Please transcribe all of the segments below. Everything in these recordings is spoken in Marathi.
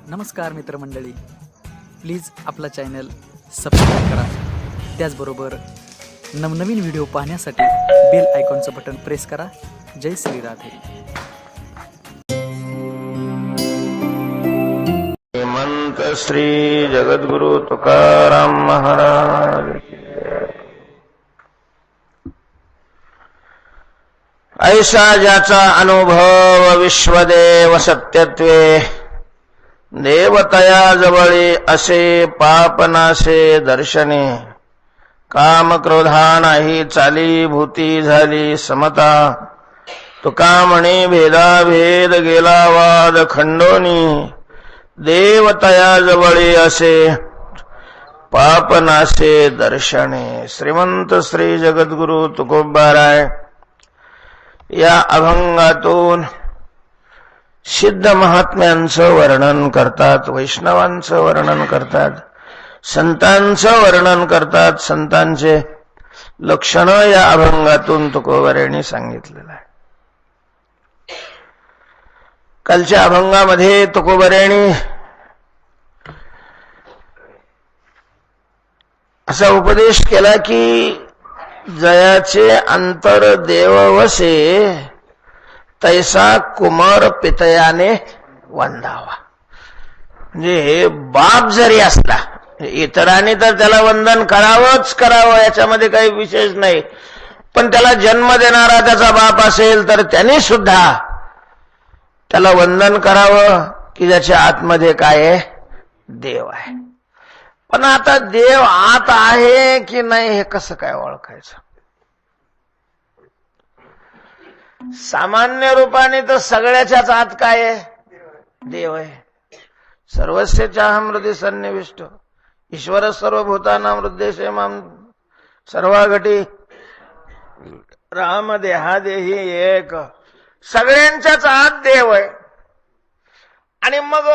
नमस्कार मित्रमंडळी, प्लीज आपला चॅनल सबस्क्राईब करा. त्याचबरोबर नवनवीन व्हिडिओ पाहण्यासाठी बेल आयकॉनचं बटन प्रेस करा. जय श्री राधे. श्रीमंत श्री जगद्गुरु तुकाराम महाराज. ऐसा ज्याचा अनुभव विश्वदेव सत्यत्वे, देवतया जवळी असे पापनाशे दर्शने. काम क्रोधा नाही चाली, भूती झाली समता. तुका म्हणे भेदाभेद गेला वाद खंडोनी. देवतया जवळी असे पापनाशे दर्शने. श्रीमंत श्री जगद्गुरु तुकोबाराय या अभंगातून सिद्ध महात्म्यांचं वर्णन करतात, वैष्णवांचं वर्णन करतात, संतांचं वर्णन करतात. संतांचे लक्षण या अभंगातून तुकोबारायांनी सांगितलेलं आहे. कालच्या अभंगामध्ये तुकोबारायांनी असा उपदेश केला की जयाचे अंतर देव वसे, तैसा कुमार पितयाने वंदावा. म्हणजे बाप जरी असला, इतरांनी तर त्याला वंदन करावंच करावं, याच्यामध्ये काही विशेष नाही. पण त्याला जन्म देणारा त्याचा बाप असेल तर त्याने सुद्धा त्याला वंदन करावं की ज्याच्या आतमध्ये काय आहे? देव आहे. पण आता देव आत आहे की नाही हे कसं काय ओळखायचं? सामान्य रूपाने तर सगळ्याच्याच आत काय आहे? देव आहे. सर्वस्य चाहम हृदय सन्निविष्ट ईश्वर सर्वभूतानां हृदय माम सर्वाघटी राम देहादेही एक. सगळ्यांच्याच आत देव आहे. आणि मग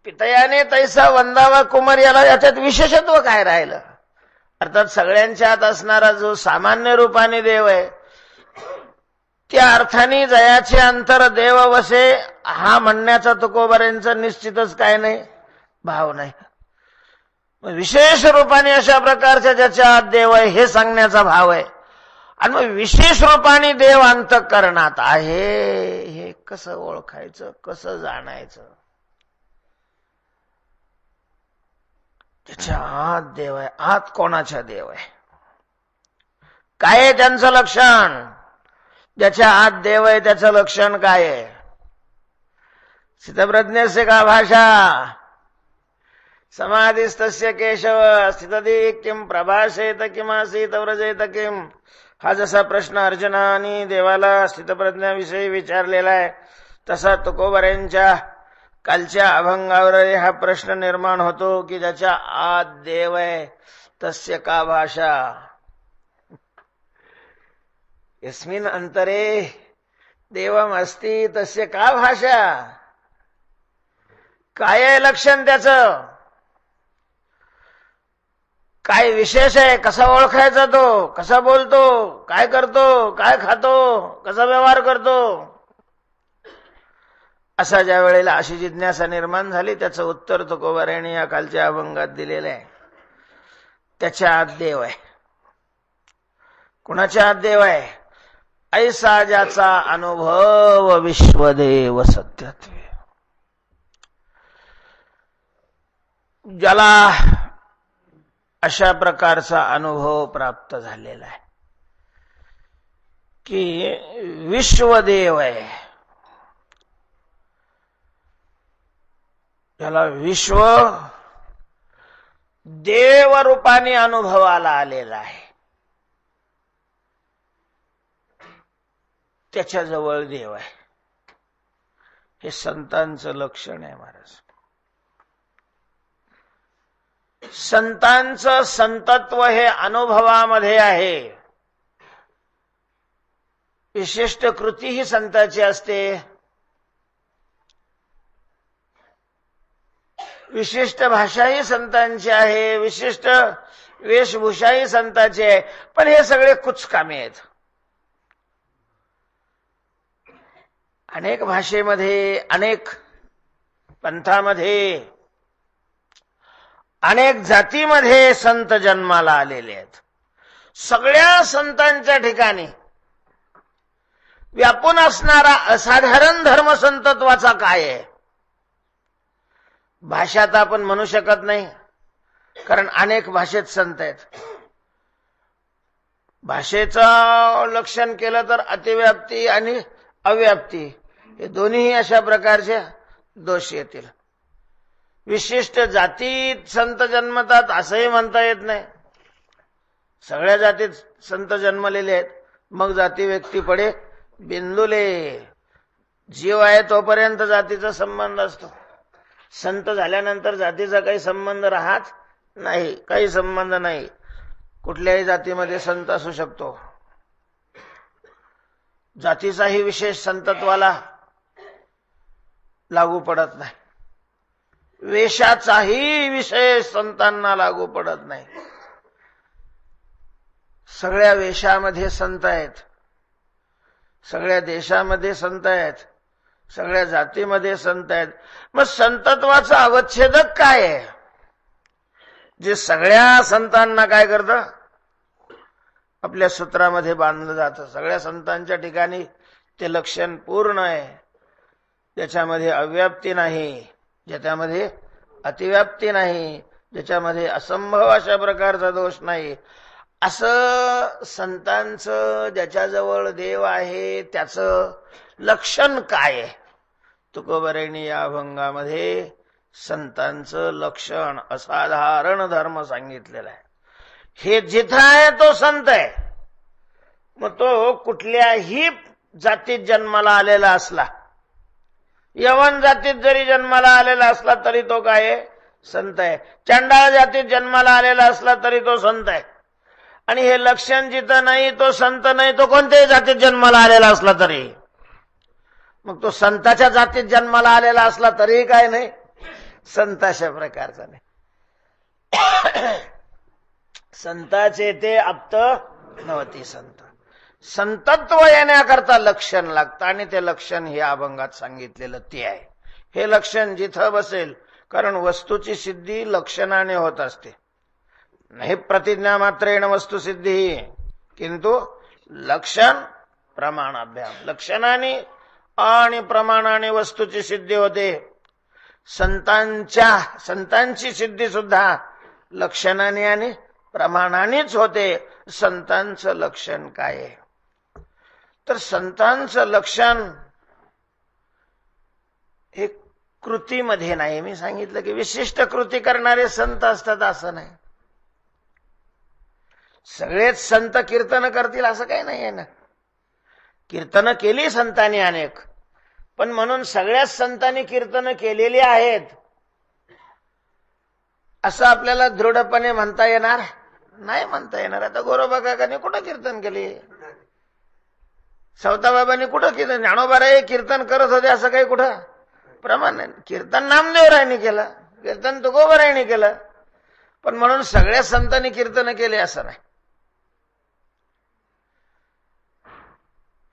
पितयाने तैसा वंदावा कुमार, याला याच्यात विशेषत्व काय राहिलं? अर्थात सगळ्यांच्या आत असणारा जो सामान्य रूपाने देव आहे, त्या अर्थाने जयाचे अंतर देव वसे हा म्हणण्याचा तुकोबारायांचा निश्चितच काय नाही, भाव नाही. विशेष रूपाने अशा प्रकारच्या ज्याच्या आत देव आहे हे सांगण्याचा भाव आहे. आणि मग विशेष रूपाने देव अंतःकरणात आहे हे कसं ओळखायचं, कसं जाणायचं? त्याच्या आत देव आहे. आत कोणाच्या देव आहे? काय आहे त्यांचं लक्षण? ज्याच्या आत देव आहे त्याचं लक्षण काय आहे? स्थितप्रज्ञस्य का भाषा, समाधिस्तस्य केशव, स्थितधी किम प्रभाषेत किमासीत व्रजेत किम. हा जसा प्रश्न अर्जुनाने देवाला स्थितप्रज्ञाविषयी विचारलेला आहे, तसा तुकोबारायांच्या कालच्या अभंगावर हा प्रश्न निर्माण होतो की ज्याच्या आत देव आहे तस्य का भाषा. यस्मिन् अंतरे देवम अस्ति तस्य का भाषा. काय आहे लक्षण त्याचं? काय विशेष आहे? कसा ओळखायचा तो? कसा बोलतो? काय करतो? काय खातो? कसा व्यवहार करतो? असा ज्या वेळेला अशी जिज्ञासा निर्माण झाली, त्याचं उत्तर तुकोबारायांनी या कालच्या अभंगात दिलेलं आहे. त्याच्या आत देव आहे. कुणाच्या आत देव आहे? ऐसा ज्याचा अनुभव विश्वदेव सत्यत्वे. ज्याला अशा प्रकारचा अनुभव प्राप्त झालेला आहे की विश्वदेव आहे, त्याला विश्व देवरूपाने अनुभवाला आलेला आहे. त्याच्याजवळ देव आहे. हे संतांचं लक्षण आहे महाराज. संतांचं संतत्व हे अनुभवामध्ये आहे. विशिष्ट कृती ही संताची असते, विशिष्ट भाषाही संतांची आहे, विशिष्ट वेशभूषाही संताची आहे. पण हे सगळे कुचकामे आहेत. अनेक भाषेमध्ये अनेक पंथामध्ये अनेक जातीमध्ये संत जन्माला आलेले आहेत. सगळ्या संतांच्या ठिकाणी व्यापून असणारा असाधारण धर्मसंतत्वाचा काय आहे? भाषात आपण म्हणू शकत नाही, कारण अनेक भाषेत संत आहेत. भाषेचं लक्षण केलं तर अतिव्याप्ती आणि अव्याप्ती हे दोन्ही अशा प्रकारचे दोष येतील. विशिष्ट जातीत संत जन्मतात असंही म्हणता येत नाही. सगळ्या जातीत संत जन्मलेले आहेत. मग जाती व्यक्ती पडे बिंदुले. जीव आहे तोपर्यंत जातीचा संबंध असतो. संत झाल्यानंतर जातीचा काही संबंध राहत नाही, काही संबंध नाही. कुठल्याही जातीमध्ये संत असू शकतो. जातीचाही विशेष संतत्वाला लागू पडत नाही. वेशाचाही विशेष संतांना लागू पडत नाही. सगळ्या वेशामध्ये संत आहेत, सगळ्या देशामध्ये संत आहेत, सगळ्या जातीमध्ये संत आहेत. मग संतत्वाचं अवच्छेदक काय आहे? जे सगळ्या संतांना काय करतं? आपल्या सूत्रामध्ये बांधलं जातं. सगळ्या संतांच्या ठिकाणी ते लक्षण पूर्ण आहे. ज्याच्यामध्ये अव्याप्ती नाही, ज्याच्यामध्ये अतिव्याप्ती नाही, ज्याच्यामध्ये असंभव अशा प्रकारचा दोष नाही, असं संतांचं ज्याच्याजवळ देव आहे त्याचं लक्षण काय आहे? तुकोबरेंनी या अभंगामध्ये संतांचं लक्षण असाधारण धर्म सांगितलेला आहे. हे जिथं आहे तो संत आहे. मग तो कुठल्याही जातीत जन्माला आलेला असला, यवन जातीत जरी जन्माला आलेला असला तरी तो काय आहे? संत आहे. चंडाळ जातीत जन्माला आलेला असला तरी तो संत आहे. आणि हे लक्षण जिथं नाही तो संत नाही. तो कोणत्याही जातीत जन्माला आलेला असला तरी. मग तो संताच्या जातीत जन्माला आलेला असला तरीही काय नाही, संत अशा प्रकारचा नाही. संताचे ते आप्त नवती संत. संतत्व येण्याकरता लक्षण लागतं आणि ते लक्षण हे अभंगात सांगितलेलं ते आहे. हे लक्षण जिथं बसेल, कारण वस्तूची सिद्धी लक्षणाने होत असते. नाही प्रतिज्ञा मात्रेण वस्तुसिद्धी किंतु लक्षण प्रमाणाभ्याम. लक्षणाने आणि प्रमाणाने वस्तूची सिद्धी होते. संतांची सिद्धी सुद्धा लक्षणाने आणि प्रमाणानेच होते. संतांचं लक्षण काय आहे? तर संतांचं लक्षण हे कृतीमध्ये नाही. मी सांगितलं की विशिष्ट कृती करणारे संत असतात असं नाही. सगळेच संत कीर्तन करतील असं काही नाही आहे ना. कीर्तन केली संतांनी अनेक, पण म्हणून सगळ्याच संतांनी कीर्तन केलेली आहेत असं आपल्याला दृढपणे म्हणता येणार नाही. म्हणता येणार. आता गोरोबा काकाने कुठं कीर्तन केले? सवताबाबांनी कुठं कीर्तन? ज्ञानोबाराय कीर्तन करत होते असं काही कुठं प्रमाण नाही. कीर्तन नामदेवरायांनी केलं, कीर्तन तुकोबारायांनी केलं, पण म्हणून सगळ्या संतांनी कीर्तन केले असं नाही.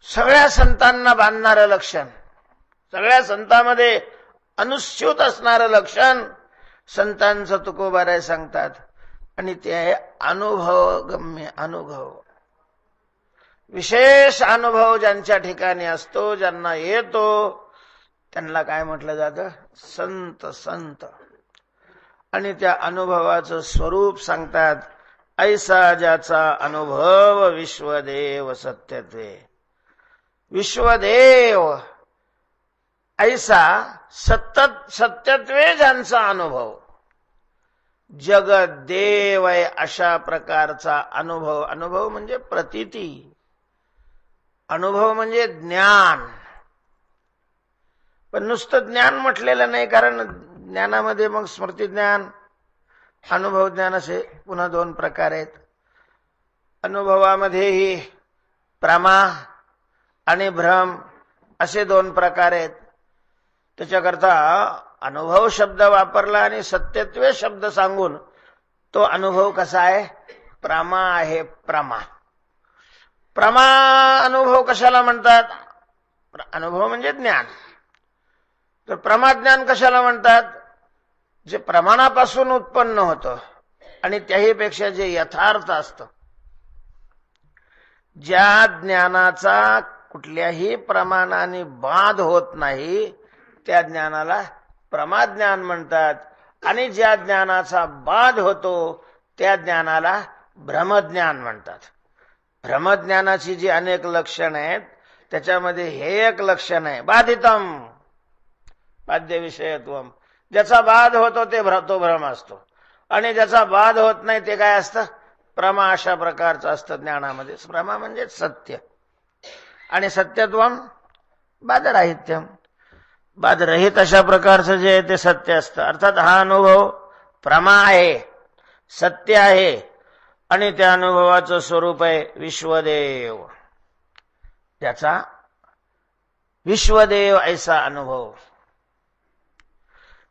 सगळ्या संतांना बांधणारं लक्षण, सगळ्या संतांमध्ये अनुस्यूत असणारं लक्षण संतांचं तुकोबाराय सांगतात. आणि ते आहे अनुभवगम्य. अनुभव, विशेष अनुभव ज्यांच्या ठिकाणी असतो, ज्यांना येतो, त्यांना काय म्हटलं जातं? संत. संत. आणि त्या अनुभवाचं स्वरूप सांगतात. ऐसा ज्याचा अनुभव विश्वदेव सत्यत्वे. विश्वदेव ऐसा सत्यत्वे ज्यांचा अनुभव, जगदेव आहे अशा प्रकारचा अनुभव. अनुभव म्हणजे प्रतीती, अनुभव म्हणजे ज्ञान. पण नुसतं ज्ञान म्हटलेलं नाही, कारण ज्ञानामध्ये मग स्मृती ज्ञान, अनुभव ज्ञान असे पुन्हा दोन प्रकार आहेत. अनुभवामध्येही प्रमा आणि भ्रम असे दोन प्रकार आहेत. त्याच्याकरता अनुभव शब्द वापरला आणि सत्यत्वे शब्द सांगून तो अनुभव कसा आहे? प्रमा आहे. प्रमा. प्रमा अनुभव कशाला म्हणतात? अनुभव म्हणजे ज्ञान. तर प्रमाज्ञान कशाला म्हणतात? जे प्रमाणापासून उत्पन्न होतं आणि त्याहीपेक्षा जे यथार्थ असतं, ज्या ज्ञानाचा कुठल्याही प्रमाणाने बाध होत नाही त्या ज्ञानाला प्रमाज्ञान म्हणतात. आणि ज्या ज्ञानाचा बाध होतो त्या ज्ञानाला भ्रमज्ञान म्हणतात. भ्रमज्ञानाची जी अनेक लक्षण आहेत त्याच्यामध्ये हे एक लक्षण आहे बाधितम बाध्य विषयत्वम. ज्याचा बाध होतो तो भ्रम असतो आणि ज्याचा बाध होत नाही ते काय असतं? प्रमा. अशा प्रकारचं असतं ज्ञानामध्ये. प्रमा म्हणजे सत्य आणि सत्यत्वम बाधराहित्यम. बाधरहित अशा प्रकारचं जे आहे ते सत्य असतं. अर्थात हा अनुभव प्रमा आहे, सत्य आहे आणि त्या अनुभवाचं स्वरूप आहे विश्वदेव. त्याचा विश्वदेव ऐसा अनुभव.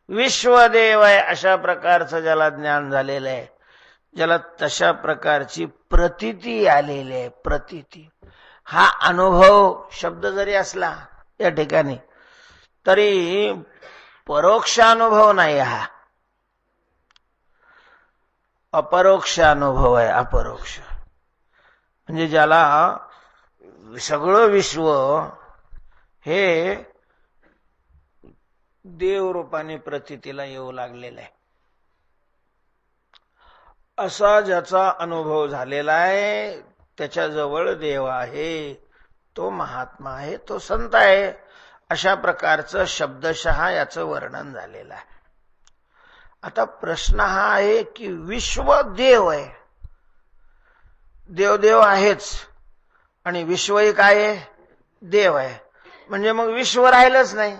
विश्वदेव आहे अशा प्रकारचं ज्याला ज्ञान झालेलं आहे, ज्याला तशा प्रकारची प्रतीती आलेली आहे. प्रतीती हा अनुभव शब्द जरी असला या ठिकाणी तरी परोक्ष अनुभव नाही, हा अपरोक्ष अनुभव आहे. अपरोक्ष म्हणजे ज्याला सगळं विश्व हे देवरूपाने प्रतीतीला येऊ लागलेलं आहे, असा ज्याचा अनुभव झालेला आहे त्याच्याजवळ देव आहे, तो महात्मा आहे, तो संत आहे. अशा प्रकारचं शब्दशः याचं वर्णन झालेलं आहे. आता प्रश्न हा आहे की विश्व देव आहे, देव आहेच आणि विश्वही काय आहे? देव आहे. म्हणजे मग विश्व राहिलंच नाही.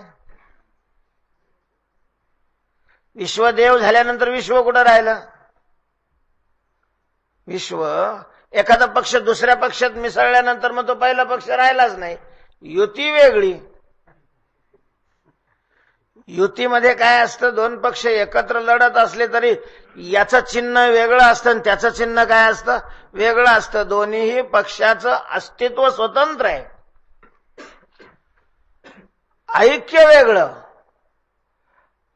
विश्व देव झाल्यानंतर विश्व कुठं राहिलं? विश्व एखादा पक्ष दुसऱ्या पक्षात मिसळल्यानंतर मग तो पहिला पक्ष राहिलाच नाही. युती वेगळी. युतीमध्ये काय असतं? दोन पक्ष एकत्र लढत असले तरी याचं चिन्ह वेगळं असतं आणि त्याचं चिन्ह काय असतं? वेगळं असतं. दोन्हीही पक्षाचं अस्तित्व स्वतंत्र आहे, ऐक्य वेगळं.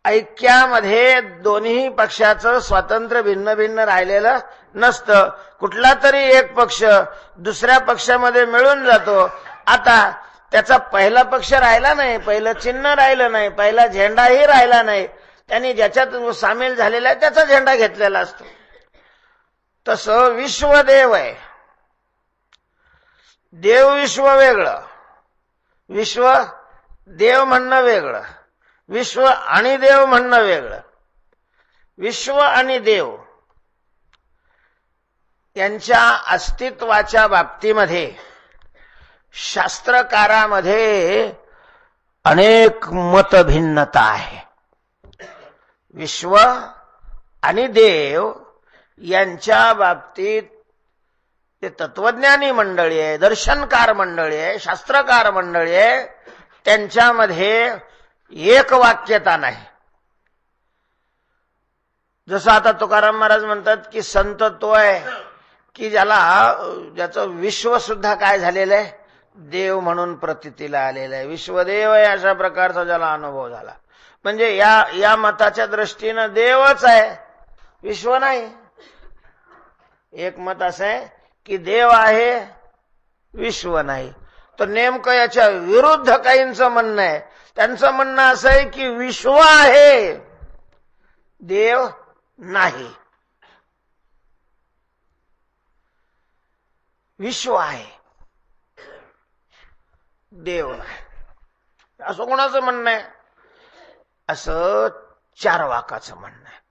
ऐक्यामध्ये दोन्ही पक्षाचं स्वातंत्र्य भिन्न भिन्न राहिलेलं नसतं. कुठला तरी एक पक्ष दुसऱ्या पक्षामध्ये मिळून जातो. आता त्याचा पहिला पक्ष राहिला नाही, पहिलं चिन्ह राहिलं नाही, पहिला झेंडाही राहिला नाही. त्यांनी ज्याच्यात सामील झालेला आहे त्याचा झेंडा घेतलेला असतो. तसं विश्वदेव आहे. देव विश्व वेगळं, विश्व देव म्हणणं वेगळं, विश्व आणि देव म्हणणं वेगळं. विश्व आणि देव यांच्या अस्तित्वाच्या बाबतीमध्ये शास्त्रकारामध्ये अनेक मतभिन्नता आहे. विश्व आणि देव यांच्या बाबतीत ते तत्वज्ञानी मंडळी आहे, दर्शनकार मंडळी आहे, शास्त्रकार मंडळी आहे, त्यांच्यामध्ये एक वाक्यता नाही. जसं आता तुकाराम महाराज म्हणतात की संत तो आहे की ज्याचं विश्व सुद्धा काय झालेलं आहे? देव म्हणून प्रतीतीला आलेलं आहे. विश्वदेव आहे अशा प्रकारचा ज्याला अनुभव झाला. म्हणजे या मताच्या दृष्टीनं देवच आहे, विश्व नाही. एक मत असं आहे की देव आहे, विश्व नाही. तर नेमकं याच्या विरुद्ध काहींचं म्हणणं आहे. त्यांचं म्हणणं असं आहे की विश्व आहे, देव नाही. विश्व आहे, देव नाही, असं कोणाचं म्हणणं आहे? असं चार्वाकाचं म्हणणं आहे.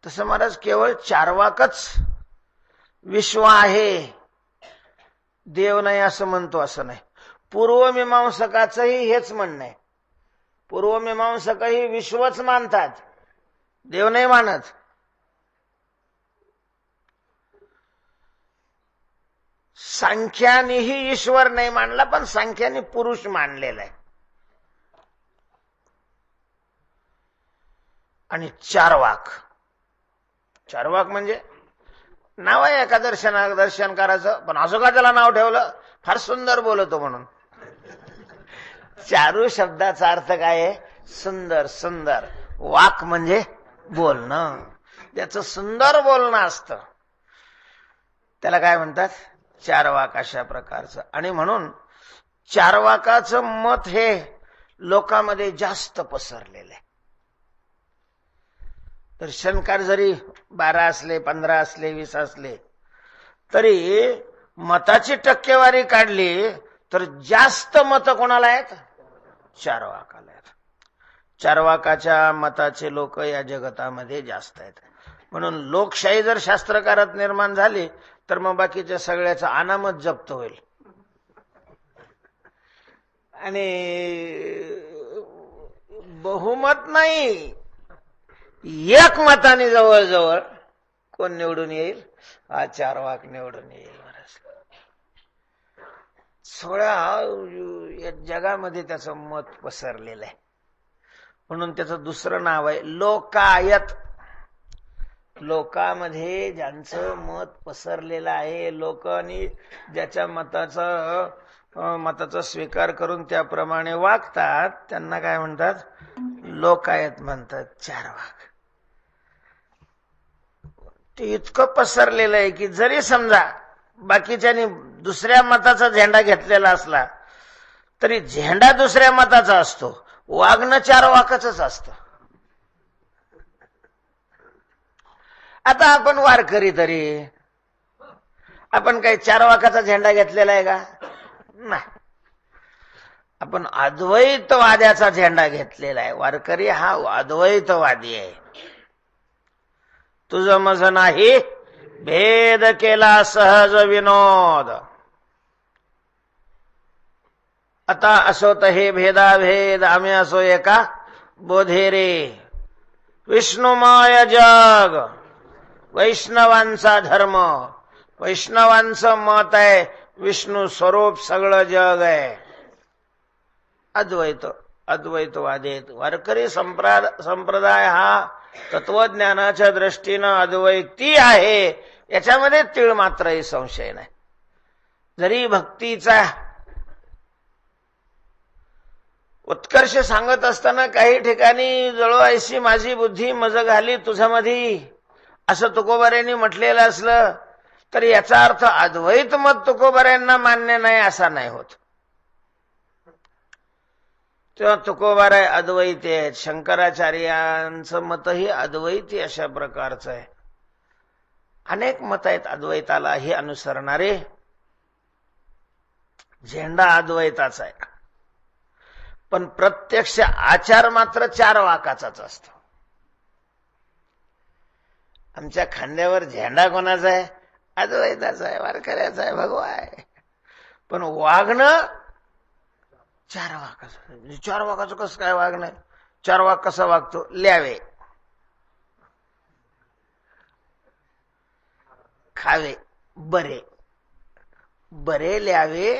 तसं महाराज केवळ चार्वाकच विश्व आहे, देव नाही असं म्हणतो असं नाही. पूर्वमीमांसकाचंही हेच म्हणणं आहे. पूर्वमीमांसकही विश्वच मानतात, देव नाही मानत. सांख्यानेही ईश्वर नाही मानला, पण सांख्याने पुरुष मानलेला आहे. आणि चार्वाक म्हणजे नाव आहे एका दर्शनकाराचं, पण असं का त्याला नाव ठेवलं? फार सुंदर बोलतो म्हणून. चारू शब्दाचा अर्थ काय आहे? सुंदर. सुंदर वाक म्हणजे बोलणं, त्याचं सुंदर बोलणं असतं, त्याला काय म्हणतात? चारवाक. अशा प्रकारचं. आणि म्हणून चारवाकाचं मत हे लोकांमध्ये जास्त पसरलेलं आहे. दर्शनकार जरी 12 असले, 15 असले, 20 असले, तरी मताची टक्केवारी काढली तर जास्त मतं कोणाला आहेत? चारवाकाला आहेत. चारवाकाच्या मताचे लोक या जगतामध्ये जास्त आहेत. म्हणून लोकशाही जर शास्त्रकारात निर्माण झाली तर मग बाकीच्या सगळ्याचा अनामत जप्त होईल. आणि बहुमत नाही, एक मताने जवळजवळ कोण निवडून येईल? हा चारवाक निवडून येईल. 16 जगामध्ये त्याचं मत पसरलेलं आहे. म्हणून त्याचं दुसरं नाव आहे लोकायत. लोकांमध्ये ज्यांचं मत पसरलेलं आहे, लोकांनी ज्याच्या मताचा स्वीकार करून त्याप्रमाणे वागतात, त्यांना काय म्हणतात? लोकायत म्हणतात. चारवाक. ते इतकं पसरलेलं आहे की जरी समजा बाकीच्यानी दुसऱ्या मताचा झेंडा घेतलेला असला तरी झेंडा दुसऱ्या मताचा असतो, वागणं चारवाकाचंच असतं. आता आपण वारकरी, तरी आपण काही चारवाकाचा झेंडा घेतलेला आहे का? नाही. आपण अद्वैतवाद्याचा झेंडा घेतलेला आहे. वारकरी हा अद्वैतवादी आहे. तुझं मज नाही भेद केला सहज विनोद. आता असोत हे भेदाभेद, आम्ही असो एका बोधेरे. विष्णुमय जग वैष्णवांचा धर्म. वैष्णवांचं मत आहे विष्णू स्वरूप सगळं जग आहे. अद्वैतवादी आहेत. वारकरी संप्रदाय हा तत्वज्ञानाच्या दृष्टीनं अद्वैती आहे, याच्यामध्ये तीळ मात्रही संशय नाही. जरी भक्तीचा उत्कर्ष सांगत असताना काही ठिकाणी जळवायशी माझी बुद्धी मज घाली तुझ्यामध्ये असं तुकोबाऱ्यांनी म्हटलेलं असलं तर याचा अर्थ अद्वैत मत तुकोबाऱ्यांना मान्य नाही असा नाही होत. तेव्हा तुकोबाराय अद्वैती आहेत. शंकराचार्यांचं मतही अद्वैती अशा प्रकारचं आहे. अनेक मत आहेत अद्वैताला हे अनुसरणारे. झेंडा अद्वैताचा आहे, पण प्रत्यक्ष आचार मात्र चारवाकाचाच असतो. आमच्या खांद्यावर झेंडा कोणाचा आहे? अद्वैताचा आहे, वारकऱ्याचा आहे, भगवा आहे. पण वागणं चारवाकाचं. चारवाकाचं कसं काय वागणं? चारवाक कसा वागतो? ल्यावे, खावे, बरे, बरे ल्यावे,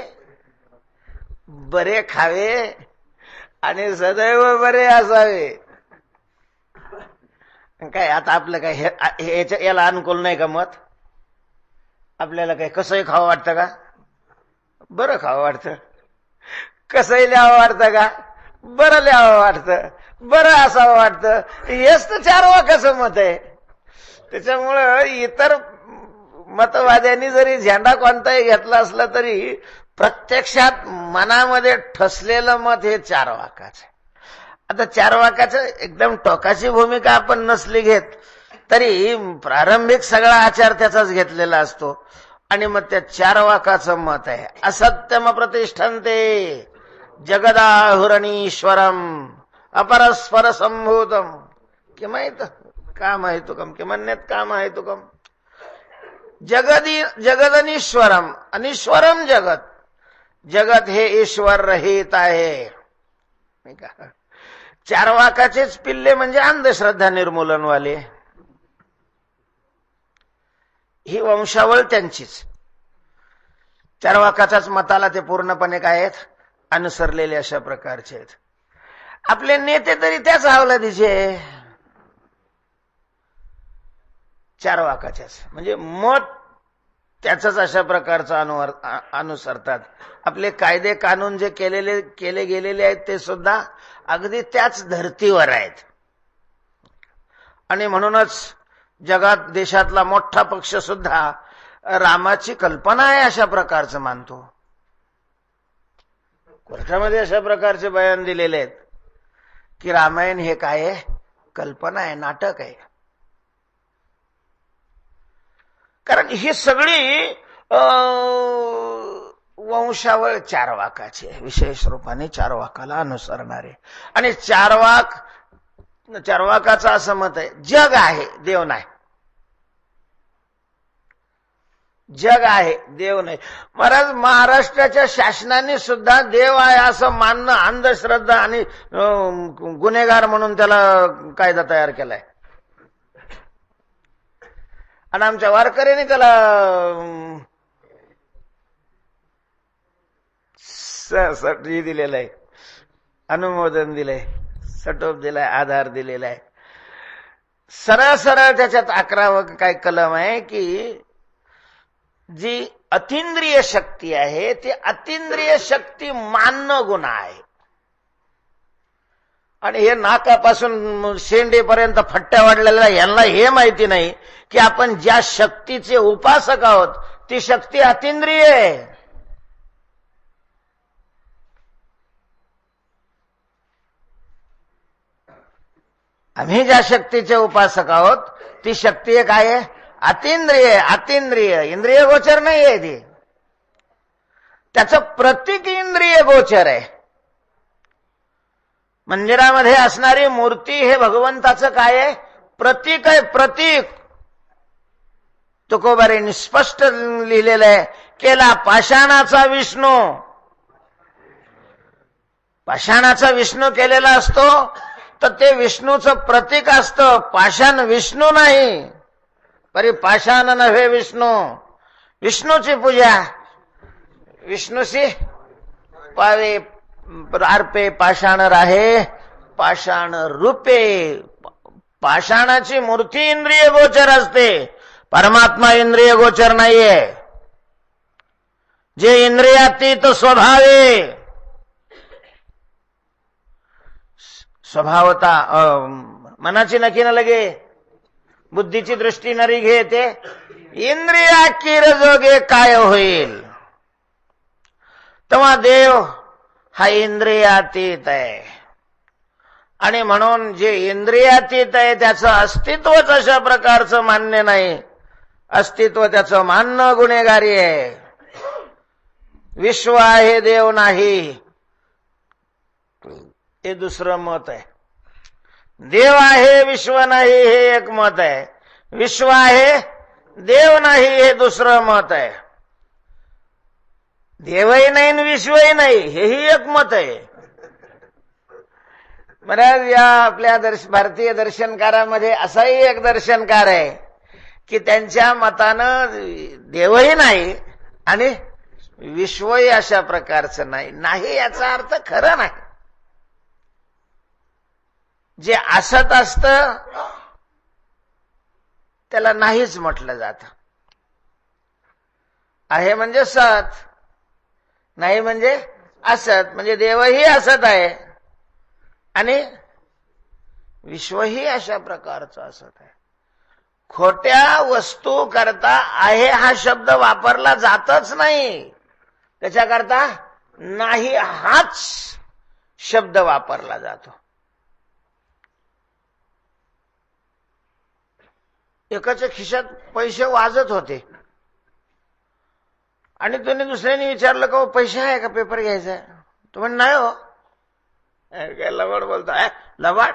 बरे खावे आणि सदैव बरे असावे. काय आता आपलं काय याला अनुकूल नाही का मत? आपल्याला काय कसंही खावं वाटतं का? बरं खावं वाटतं. कसंही लिहावं वाटतं का? बरं लिहावं वाटतं, बरं असावं वाटतं. हेच तर चारवाकाचं मत आहे. त्याच्यामुळं इतर मतवाद्यांनी जरी झेंडा कोणताही घेतला असला तरी प्रत्यक्षात मनामध्ये ठसलेलं मत हे चारवाकाचं. आता चारवाकाचं एकदम टोकाची भूमिका आपण नसली घेत तरी प्रारंभिक सगळा आचार त्याचाच घेतलेला असतो. आणि मग त्या चारवाकाचं मत आहे असत्यम प्रतिष्ठन्ते जगदाहुरणीश्वरम अपरस्पर संभूतम किमहित कामहेतुकम किमन्यत कामहेतुकम. जगदनीश्वरम, अनीश्वरम जगत. जगत हे ईश्वर रहित आहे. चारवाकाचेच पिल्ले म्हणजे अंधश्रद्धा निर्मूलनवाले. ही वंशावळ त्यांचीच. चारवाकाच्याच मताला ते पूर्णपणे काय आहेत? अनुसरलेले अशा प्रकारचे आहेत. आपले नेते तरी त्याच अवलादीचे, चारवाकाच्याच. म्हणजे मत त्याच अशा प्रकारचं अनुसरतात. आपले कायदे कानून जे केले गेलेले आहेत ते सुद्धा अगदी त्याच धर्तीवर आहेत. आणि म्हणूनच जगात देशातला मोठा पक्ष सुद्धा रामाची कल्पना आहे अशा प्रकारचं मानतो. कोर्टामध्ये अशा प्रकारचे बयान दिलेले आहेत की रामायण हे काय आहे, कल्पना आहे, नाटक आहे. कारण ही सगळी वंशावळ चारवाकाची आहे, विशेष रूपाने चारवाकाला अनुसरणारे. आणि चारवाकाचं असं मत आहे जग आहे देव नाही, जग आहे देव नाही. महाराज महाराष्ट्राच्या शासनाने सुद्धा देव आहे असं मानणं अंधश्रद्धा आणि गुन्हेगार म्हणून त्याला कायदा तयार केलाय. आणि आमच्या वारकऱ्याने त्याला दिलेलं आहे, अनुमोदन दिलंय, सटोप दिलाय, आधार दिलेला आहे. सरळ सरळ त्याच्यात 11 काय कलम आहे की जी अतिंद्रिय शक्ती आहे ती अतिंद्रिय शक्ती मानणं गुन्हा आहे. आणि हे नाकापासून शेंडेपर्यंत फट्ट्या वाढलेल्या यांना हे माहिती नाही की आपण ज्या शक्तीचे उपासक आहोत ती शक्ती अतिंद्रिय आहे. आम्ही ज्या शक्तीचे उपासक आहोत ती शक्ती एक आहे अतिंद्रिय. अतिंद्रिय इंद्रिय गोचर नाही आहे ती, त्याचं प्रतीक इंद्रिय गोचर आहे. मंदिरामध्ये असणारी मूर्ती हे भगवंताचं काय आहे, प्रतीक आहे, प्रतीक. तुकोबारींनी स्पष्ट लिहिलेलं आहे, केला पाषाणाचा विष्णू. पाषाणाचा विष्णू केलेला असतो तर ते विष्णूचं प्रतीक असतं, पाषाण विष्णू नाही. परी पाषाण नव्हे विष्णू, विष्णूची पूजा विष्णूशी पावे अर्पे पाषाण राहे पाषाण रूपे. पाषाणाची मूर्ती इंद्रिय गोचर असते, परमात्मा इंद्रिय गोचर नाहीये. जे इंद्रियातीत स्वभावे, स्वभावता मनाची नकी न लगे, बुद्धीची दृष्टी नरी घेते, इंद्रिया किर जोगे काय होईल. तेव्हा देव हा इंद्रियातीत आहे. आणि म्हणून जे इंद्रियातीत आहे त्याचं अस्तित्वच अशा प्रकारचं मान्य नाही. अस्तित्व त्याचं मानणं गुन्हेगारी आहे. विश्व आहे देव नाही हे दुसरं मत आहे. देव आहे विश्व नाही हे एक मत आहे. विश्व आहे देव नाही हे दुसरं मत आहे. देवही नाही आणि विश्वही नाही हेही एक मत आहे. महाराज या आपल्या भारतीय दर्शनकारामध्ये असाही एक दर्शनकार आहे की त्यांच्या मतानं देवही नाही आणि विश्वही अशा प्रकारचं नाही. नाही याचा अर्थ खरं नाही. जे असत असतं त्याला नाहीच म्हटलं जातं. आहे म्हणजे सत, नाही म्हणजे असत. म्हणजे देवही असत आहे आणि विश्वही अशा प्रकारचं असत आहे. खोट्या वस्तू करता आहे हा शब्द वापरला जातच नाही. त्याच्याकरता नाही हाच शब्द वापरला जातो. एकाच्या खिशात पैसे वाजत होते आणि त्याने दुसऱ्याने विचारलं का पैसे आहे का, पेपर घ्यायचा आहे. तो म्हण नाही हो. काय लबाड बोलता, लबाड.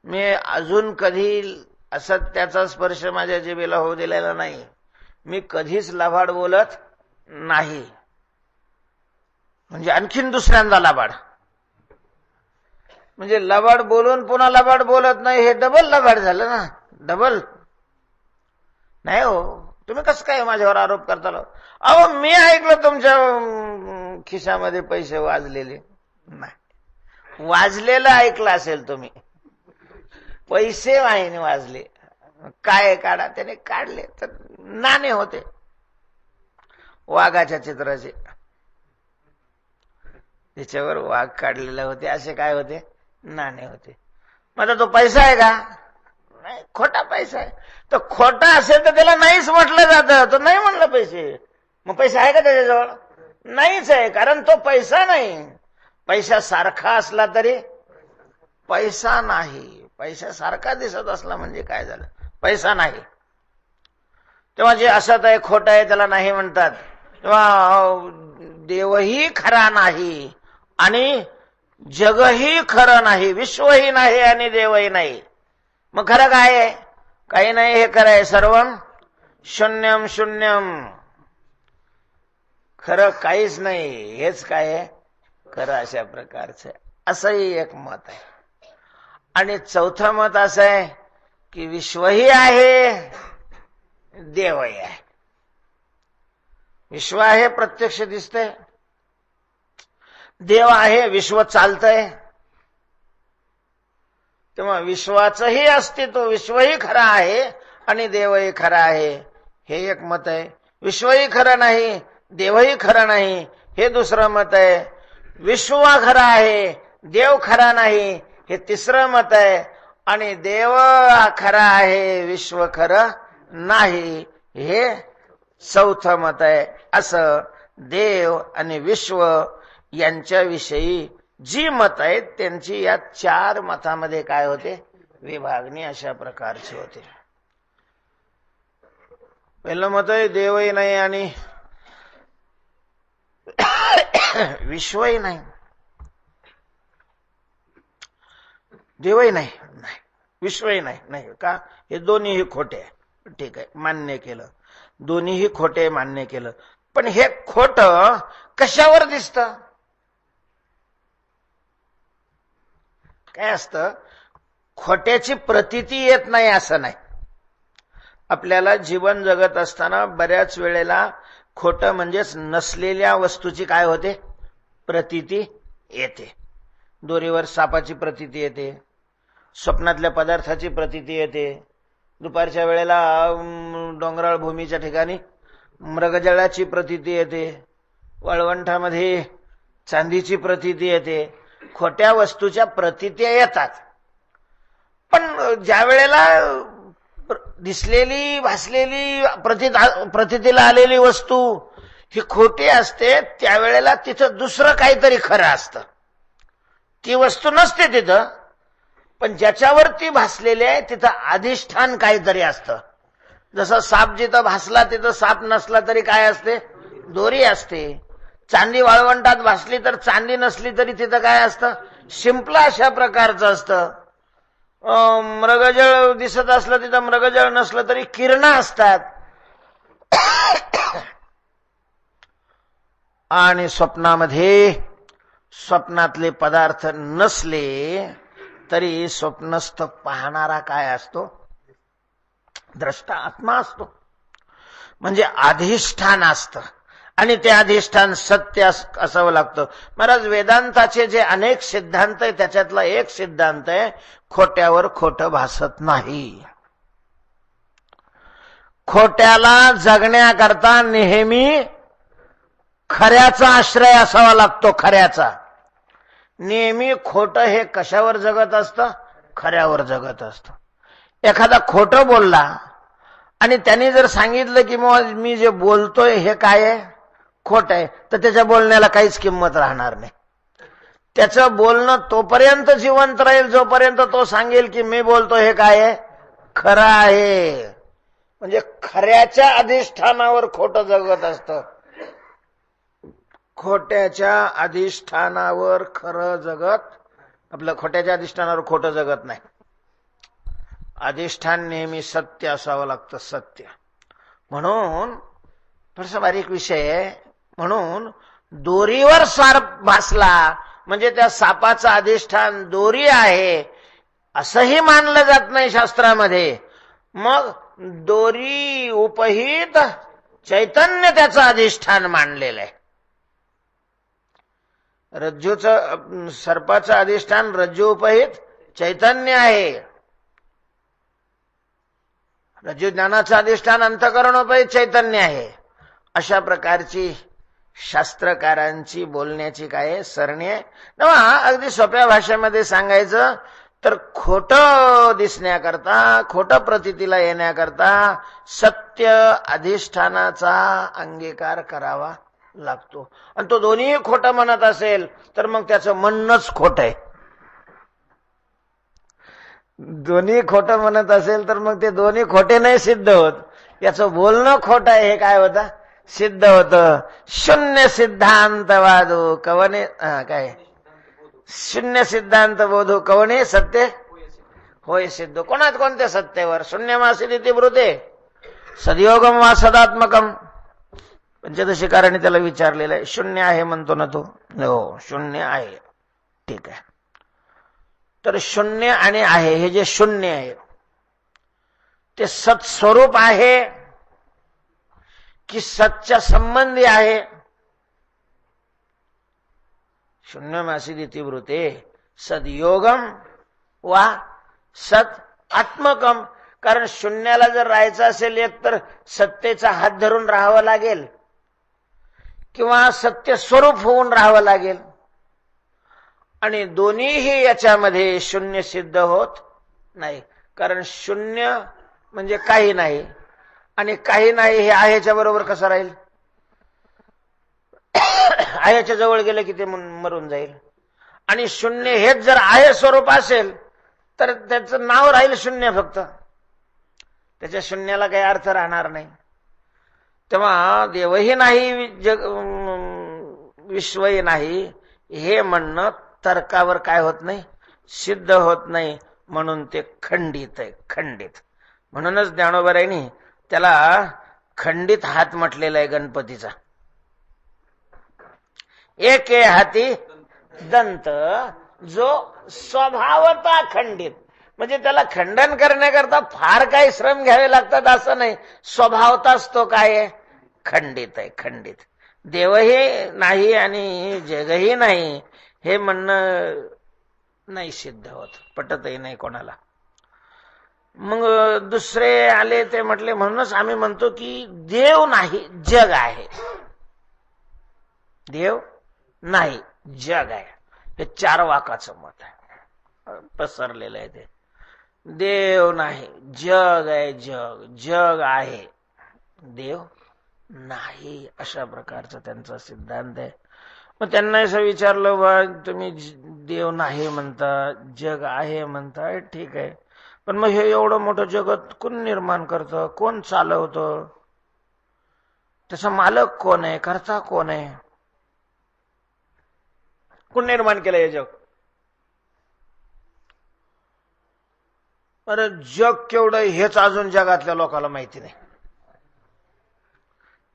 मी अजून कधी असत्याचा स्पर्श माझ्या जिभेला होऊ दिलेला नाही. मी कधीच लबाड बोलत नाही. म्हणजे आणखीन दुसऱ्यांदा लबाड, म्हणजे लबाड बोलून पुन्हा लबाड बोलत नाही हे डबल लबाड झालं ना. डबल नाही हो. तुम्ही कसं काय माझ्यावर आरोप करता? अहो मी ऐकलं तुमच्या खिशामध्ये पैसे वाजलेले. नाही, वाजलेलं ऐकलं असेल तुम्ही, पैसे वाहिनी वाजले. काय काढा, त्याने काढले तर नाणे होते. वाघाच्या चित्राचे, त्याच्यावर वाघ काढलेले होते, असे काय होते, नाणे होते. मग आता तो पैसा आहे का? नाही, खोटा पैसा आहे. तर खोटा असेल तर त्याला नाहीच म्हटलं जातं, तो नाही म्हणलं पैसे. मग पैसा आहे का त्याच्याजवळ? नाहीच आहे, कारण तो पैसा नाही. पैसा सारखा असला तरी पैसा नाही. पैसा सारखा दिसत असला म्हणजे काय झालं, पैसा नाही. तेव्हा जे असत आहे, खोट आहे, त्याला नाही म्हणतात. तेव्हा देवही खरा नाही आणि जगही खरं नाही, विश्वही नाही आणि देवही नाही. मग खरं काय आहे? काही नाही, हे खरं आहे. सर्वम शून्यम शून्यम. खरं काहीच नाही, हेच काय आहे खरं, अशा प्रकारचं असंही एक मत आहे. आणि चौथं मत असं आहे की विश्वही आहे, देवही आहे. विश्व आहे, प्रत्यक्ष दिसतंय. देव आहे, विश्व चालतंय. तेव्हा विश्वाचंही अस्तित्व, विश्वही खरं आहे आणि देवही खरं आहे, हे एक मत आहे. विश्वही खरं नाही, देवही खरं नाही, हे दुसरं मत आहे. विश्व खरं आहे, देव खरा नाही, हे तिसरं मत आहे. आणि देव खरा आहे, विश्व खरं नाही, हे चौथं मत आहे. असं देव आणि विश्व यांच्याविषयी जी मत आहेत त्यांची या 4 मतामध्ये काय होते, विभागणी अशा प्रकारची होते. पहिलं मत आहे देवही नाही आणि विश्वही नाही, देवही नाही, नाही विश्वही नाही. नाही का? हे दोन्हीही खोटे आहे. ठीक आहे, मान्य केलं. दोन्हीही खोटे मान्य केलं. पण हे खोट कशावर दिसतं? काय असतं, खोट्याची प्रतीती येत नाही असं नाही. आपल्याला जीवन जगत असताना बऱ्याच वेळेला खोटं म्हणजेच नसलेल्या वस्तूची काय होते, प्रतीती येते. दोरीवर सापाची प्रतीती येते, स्वप्नातल्या पदार्थाची प्रतीती येते, दुपारच्या वेळेला डोंगराळ भूमीच्या ठिकाणी मृगजळाची प्रतीती येते, वाळवंटामध्ये चांदीची प्रतीती येते. खोट्या वस्तूच्या प्रतीत्या येतात. पण ज्या वेळेला दिसलेली भासलेली प्रतीतीला आलेली वस्तू ही खोटी असते, त्यावेळेला तिथं दुसरं काहीतरी खरं असतं. ती वस्तू नसते तिथं, पण ज्याच्यावर ती भासलेली आहे तिथं अधिष्ठान काहीतरी असतं. जसं साप जिथं भासला तिथं साप नसला तरी काय असते, दोरी असते. चांदी वाळवंटात भासली तर चांदी नसली तरी तिथं काय असतं, शिंपलं अशा प्रकारचं असतं. मृगजळ दिसत असलं तिथं मृगजळ नसलं तरी किरणं असतात. आणि स्वप्नामध्ये स्वप्नातले पदार्थ नसले तरी स्वप्नस्थ पाहणारा काय असतो, द्रष्टा आत्मा असतो. म्हणजे अधिष्ठान असतं आणि ते अधिष्ठान सत्य असावं लागतं. महाराज वेदांताचे जे अनेक सिद्धांत आहे त्याच्यातला एक सिद्धांत आहे, खोट्यावर खोटं भासत नाही. खोट्याला जगण्याकरता नेहमी खऱ्याचा आश्रय असावा लागतो. खऱ्याचा नेहमी खोटं हे कशावर जगत असतं, खऱ्यावर जगत असतं. एखादा खोटं बोलला आणि त्यांनी जर सांगितलं की मग मी जे बोलतोय हे काय आहे, खोट आहे, तर त्याच्या बोलण्याला काहीच किंमत राहणार नाही. त्याचं बोलणं तोपर्यंत जिवंत राहील जोपर्यंत तो सांगेल की मी बोलतो हे काय आहे, खरं आहे. म्हणजे खऱ्याच्या अधिष्ठानावर खोटं जगत असतं. खोट्याच्या अधिष्ठानावर खरं जगत, आपलं खोट्याच्या अधिष्ठानावर खोटं जगत नाही. अधिष्ठान नेहमी सत्य असावं लागतं, सत्य. म्हणून थोडासा बारीक विषय आहे. म्हणून दोरीवर साप भासला म्हणजे त्या सापाचं अधिष्ठान दोरी आहे असंही मानलं जात नाही शास्त्रामध्ये. मग दोरी उपहित चैतन्य त्याचं अधिष्ठान मानलेलं आहे. रज्जूचं, सर्पाचं अधिष्ठान रज्जू उपहित चैतन्य आहे. रज्जू ज्ञानाचं अधिष्ठान अंतःकरण उपहित चैतन्य आहे. अशा प्रकारची शास्त्रकारांची बोलण्याची काय सरणी आहे ना. अगदी सोप्या भाषेमध्ये सांगायचं तर खोटं दिसण्याकरता, खोटं प्रतीतीला येण्याकरता सत्य अधिष्ठानाचा अंगीकार करावा लागतो. आणि तो दोन्ही खोटं म्हणत असेल तर मग त्याचं म्हणणंच खोटं आहे. दोन्ही खोटं म्हणत असेल तर मग ते दोन्ही खोटे नाही सिद्ध होत. याचं बोलणं खोटं आहे हे काय होतं? सिद्ध होतं. शून्य सिद्धांतवादो कवने काय शून्य सिद्धांत बोधो कवने सत्य होय सिद्ध. कोणात कोणत्या सत्तेवर? शून्यमासिदिति ब्रूते सदयोगम वा सदात्मकम. पंचदशिकाराने त्याला विचारलेलं आहे. शून्य आहे म्हणतो ना तो. हो शून्य आहे. ठीक आहे. तर शून्य आणि आहे हे जे शून्य आहे ते सत्स्वरूप आहे की सतच्या संबंधी आहे? शून्यमासिदिति ब्रूते सदयोगम वा सत आत्मकम. कारण शून्याला जर राहायचं असेल एक तर सत्तेचा हात धरून राहावं लागेल किंवा सत्य स्वरूप होऊन राहावं लागेल. आणि दोन्हीही याच्यामध्ये शून्य सिद्ध होत नाही. कारण शून्य म्हणजे काही नाही आणि काही नाही हे आहेच्या बरोबर कसं राहील? आहेच्या जवळ गेलं की ते मरून जाईल. आणि शून्य हेच जर आहे स्वरूप असेल तर त्याचं नाव राहील शून्य फक्त. त्याच्या शून्याला काही अर्थ राहणार नाही. तेव्हा देवही नाही जग विश्वही नाही हे म्हणणं तर्कावर काय होत नाही? सिद्ध होत नाही. म्हणून ते खंडित आहे. खंडित. म्हणूनच ज्ञानोबारायांनी त्याला खंडित हात म्हटलेला आहे गणपतीचा. एके हाती दंत जो स्वभावता खंडित. म्हणजे त्याला खंडन करण्याकरता फार काही श्रम घ्यावे लागतात असं नाही. स्वभावताच तो काय आहे? खंडित आहे. खंडित. देवही नाही आणि जगही नाही हे म्हणणं नाही सिद्ध होत. पटतही नाही कोणाला. मग दुसरे आले ते म्हटले म्हणूनच आम्ही म्हणतो की देव नाही जग आहे. देव नाही जग आहे. हे चार वाकाचं मत आहे. पसरलेलं आहे ते. देव नाही जग आहे. जग जग आहे देव नाही अशा प्रकारचा त्यांचा सिद्धांत आहे. मग त्यांना असं विचारलं बा तुम्ही देव नाही म्हणता जग आहे म्हणता ठीक आहे पण मग हे एवढं मोठं जगत कोण निर्माण करतं? कोण चालवतं? त्याचा मालक कोण आहे? कर्ता कोण आहे? कोण निर्माण केलं हे जग? अरे जग केवढं हेच अजून जगातल्या लोकांना माहिती नाही.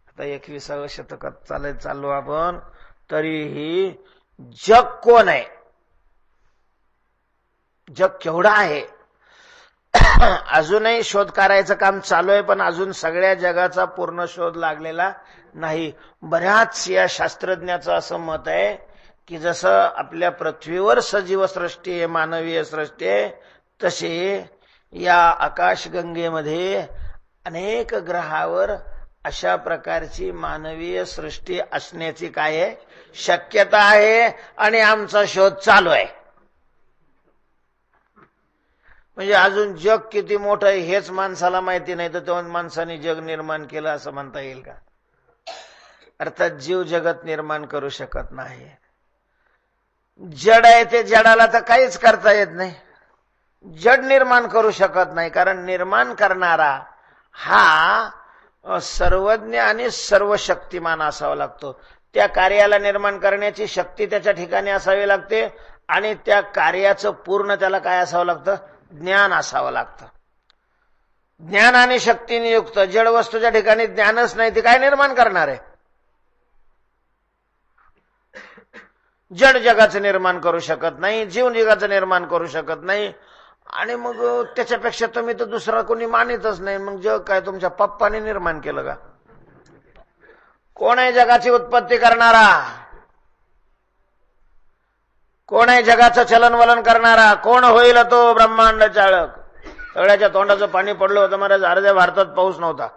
आता 21व्या शतकात चाललो आपण तरीही जग कोण आहे? जग केवढं आहे अजूनही शोध करायचं काम चालू आहे. पण अजून सगळ्या जगाचा पूर्ण शोध लागलेला नाही. बऱ्याच या शास्त्रज्ञाचं असं मत आहे की जसं आपल्या पृथ्वीवर सजीव सृष्टी आहे, मानवीय सृष्टी आहे, तसे या आकाशगंगेमध्ये अनेक ग्रहावर अशा प्रकारची मानवीय सृष्टी असण्याची काय आहे? शक्यता आहे. आणि आमचा शोध चालू आहे. म्हणजे अजून जग किती मोठं आहे हेच माणसाला माहिती नाही तर तेव्हा माणसाने जग निर्माण केलं असं म्हणता येईल का? अर्थात जीव जगत निर्माण करू शकत नाही. जड आहे ते जडाला तर काहीच करता येत नाही. जड निर्माण करू शकत नाही. कारण निर्माण करणारा हा सर्वज्ञ आणि सर्वशक्तिमान असावा लागतो. त्या कार्याला निर्माण करण्याची शक्ती त्याच्या ठिकाणी असावी लागते आणि त्या कार्याचं पूर्ण त्याला काय असावं लागतं? ज्ञान असावं लागतं. ज्ञान आणि शक्तीने युक्त जड वस्तूच्या ठिकाणी ज्ञानच नाही ती काय निर्माण करणार आहे? जड जगाचं निर्माण करू शकत नाही, जीव जगाचं निर्माण करू शकत नाही. आणि मग त्याच्यापेक्षा तुम्ही तर दुसरा कोणी मानितच नाही. मग जग काय तुमच्या पप्पाने निर्माण केलं का? कोण आहे जगाची उत्पत्ती करणारा? कोण आहे जगाचं चलनवलन करणारा? कोण होईल तो ब्रह्मांड चाळक? सगळ्याच्या तोंडाचं पाणी पडलं होतं महाराज. अर्ध्या भारतात पाऊस नव्हता,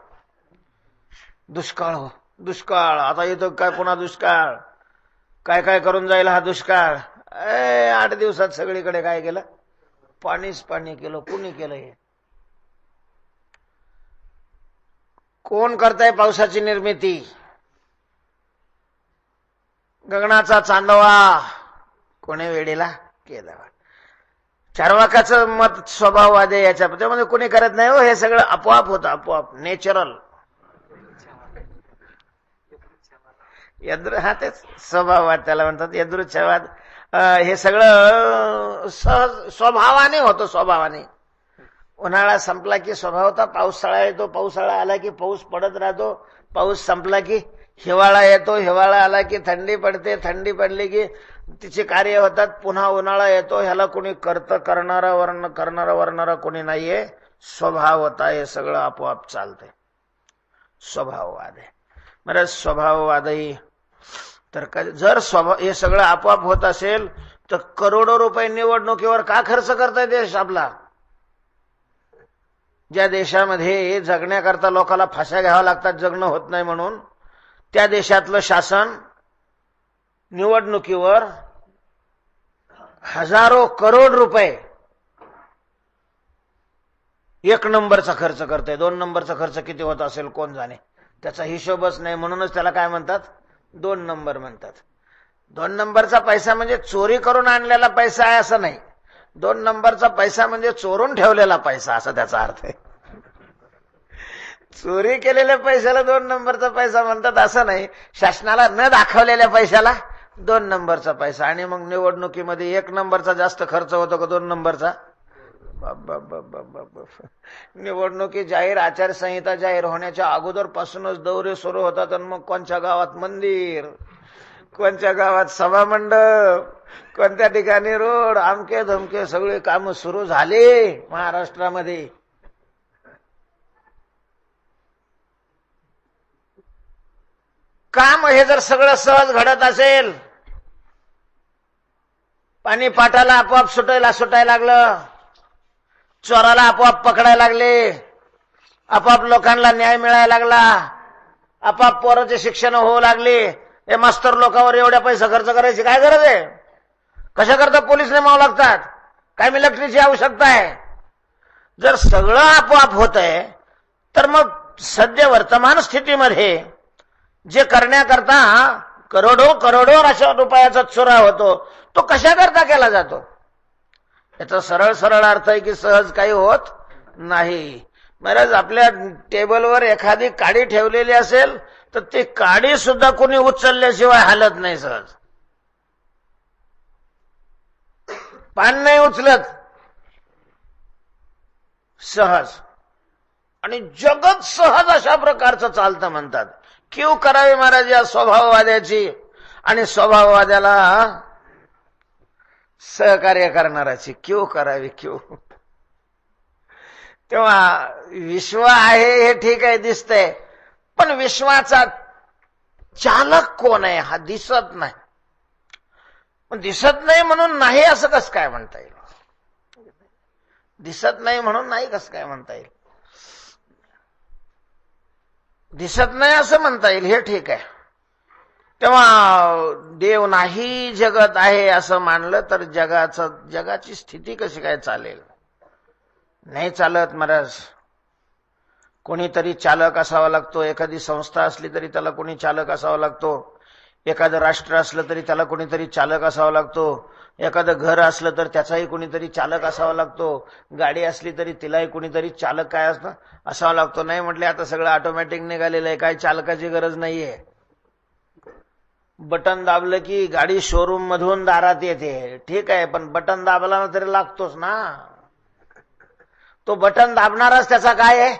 दुष्काळ दुष्काळ, आता येतो काय पुन्हा दुष्काळ, काय काय करून जाईल हा दुष्काळ. 8 दिवसात सगळीकडे काय केलं, पाणीच पाणी केलं. कुणी केलं हे? कोण करताय पावसाची निर्मिती? गगनाचा चांदवा कोणी वेळेला केला. चार्वाकाचं मत स्वभाववाद आहे याच्या, त्यामध्ये कोणी करत नाही हो. हे सगळं आपोआप होतं, आपोआप, नॅचरल. हा तेच स्वभाववाद त्याला म्हणतात, यदृच्छवाद. हे सगळं सहज स्वभावाने होतं, स्वभावाने. उन्हाळा संपला की स्वभावता पावसाळा येतो, पावसाळा आला की पाऊस पडत राहतो, पाऊस संपला की हिवाळा येतो, हिवाळा आला की थंडी पडते, थंडी पडली की तिचे कार्य होतात, पुन्हा उन्हाळा येतो. ह्याला कोणी करणारा कोणी नाहीये. स्वभाव होता, हे सगळं आपोआप चालतंय. स्वभाववाद आहे. बरं, स्वभाववादही तर जर स्वभाव हे सगळं आपोआप होत असेल तर करोडो रुपये निवडणुकीवर का खर्च करताय देश आपला? ज्या देशामध्ये जगण्याकरता लोकांना फाश्या घ्याव्या लागतात, जगणं होत नाही म्हणून, त्या देशातलं शासन निवडणुकीवर हजारो करोड रुपये 1 नंबरचा खर्च करते. 2 नंबरचा खर्च किती होत असेल कोण जाणे, त्याचा हिशोबच नाही. म्हणूनच त्याला काय म्हणतात, 2 नंबर म्हणतात. 2 नंबरचा पैसा म्हणजे चोरी करून आणलेला पैसा आहे असं नाही. 2 नंबरचा पैसा म्हणजे चोरून ठेवलेला पैसा, असा त्याचा अर्थ आहे. चोरी केलेल्या पैशाला 2 नंबरचा पैसा म्हणतात असं नाही. शासनाला न दाखवलेल्या पैशाला 2 नंबरचा पैसा. आणि मग निवडणुकीमध्ये 1 नंबरचा जास्त खर्च होतो का 2 नंबरचा? निवडणुकी जाहीर, आचारसंहिता जाहीर होण्याच्या अगोदरपासूनच दौरे सुरू होतात. आणि मग कोणत्या गावात मंदिर, कोणत्या गावात सभामंडप, कोणत्या ठिकाणी रोड, आमके धमके सगळे काम सुरू झाले महाराष्ट्रामध्ये. काम हे जर सगळं सहज घडत असेल, पाणी पाटाला आपोआप सुटायला लागलं, चोराला आपोआप पकडायला लागले, आपोआप लोकांना न्याय मिळायला लागला, आपोआप पोराचे शिक्षण होऊ लागले. हे मास्तर लोकांवर एवढ्या पैसा खर्च करायची काय गरज आहे? कशा करता पोलीस नेमावं लागतात? काय मिलिटरीची आवश्यकता आहे? जर सगळं आपोआप होत आहे तर मग सध्या वर्तमान स्थितीमध्ये जे करण्याकरता करोडो अशा रुपयाचा चुरा होतो, तो कशा करता केला जातो? याचा सरळ अर्थ आहे की सहज काही होत नाही. महाराज, आपल्या टेबलवर एखादी काडी ठेवलेली असेल तर ती काडी सुद्धा कोणी उचलल्याशिवाय हालत नाही सहज. पान नाही उचलत सहज. आणि जगत सहज अशा प्रकारचं चालतं म्हणतात. क्यू करावी महाराज या स्वभाववाद्याची आणि स्वभाववाद्याला सहकार्य करणाराची क्यू करावी, क्यू. तेव्हा विश्व आहे हे ठीक आहे, दिसतंय, पण विश्वाचा चालक कोण आहे हा दिसत नाही. पण दिसत नाही म्हणून नाही असं कसं काय म्हणता येईल? दिसत नाही म्हणून नाही कसं काय म्हणता येईल? दिसत नाही असं म्हणता येईल, हे ठीक आहे. तेव्हा देव नाही जगत आहे असं मानलं तर जगाची स्थिती कशी काय चालेल? नाही चालत महाराज. कोणीतरी चालक असावा लागतो. एखादी संस्था असली तरी त्याला कोणी चालक असावा लागतो. एखादं राष्ट्र असलं तरी त्याला कोणीतरी चालक असावा लागतो. एखादं घर असलं तर त्याचाही कोणीतरी चालक असावा लागतो. गाडी असली तरी तिलाही कोणीतरी चालक काय असतं असावा लागतो. नाही म्हटले आता सगळं ऑटोमॅटिक निघालेलं आहे, काय चालकाची गरज नाहीये. बटन दाबलं की गाडी शोरूम मधून दारात येते, ठीक आहे, पण बटन दाबला तरी लागतोच ना. तो बटन दाबणाराच त्याचा काय आहे,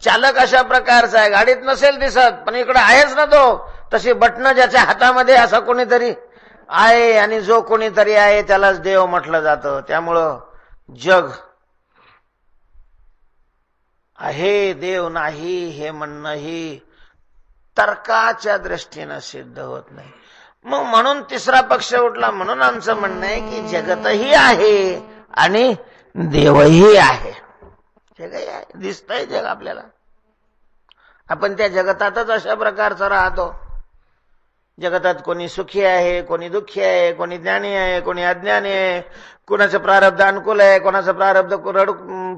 चालक अशा प्रकारचा आहे. गाडीत नसेल दिसत पण इकडे आहेच ना तो. तशी बटन ज्याच्या हातामध्ये असा कोणीतरी आहे आणि जो कोणीतरी आहे त्यालाच देव म्हटलं जातं. त्यामुळं जग आहे देव नाही हे म्हणणंही तर्काच्या दृष्टीनं सिद्ध होत नाही. मग म्हणून तिसरा पक्ष उठला. म्हणून आमचं म्हणणं आहे की जगतही आहे आणि देवही आहे. जगही आहे, दिसतंय जग आपल्याला. आपण त्या जगतातच अशा प्रकारचा राहतो. जगतात कोणी सुखी आहे, कोणी दुःखी आहे, कोणी ज्ञानी आहे, कोणी अज्ञानी आहे, कोणाचं प्रारब्ध अनुकूल आहे, कोणाचं प्रारब्ध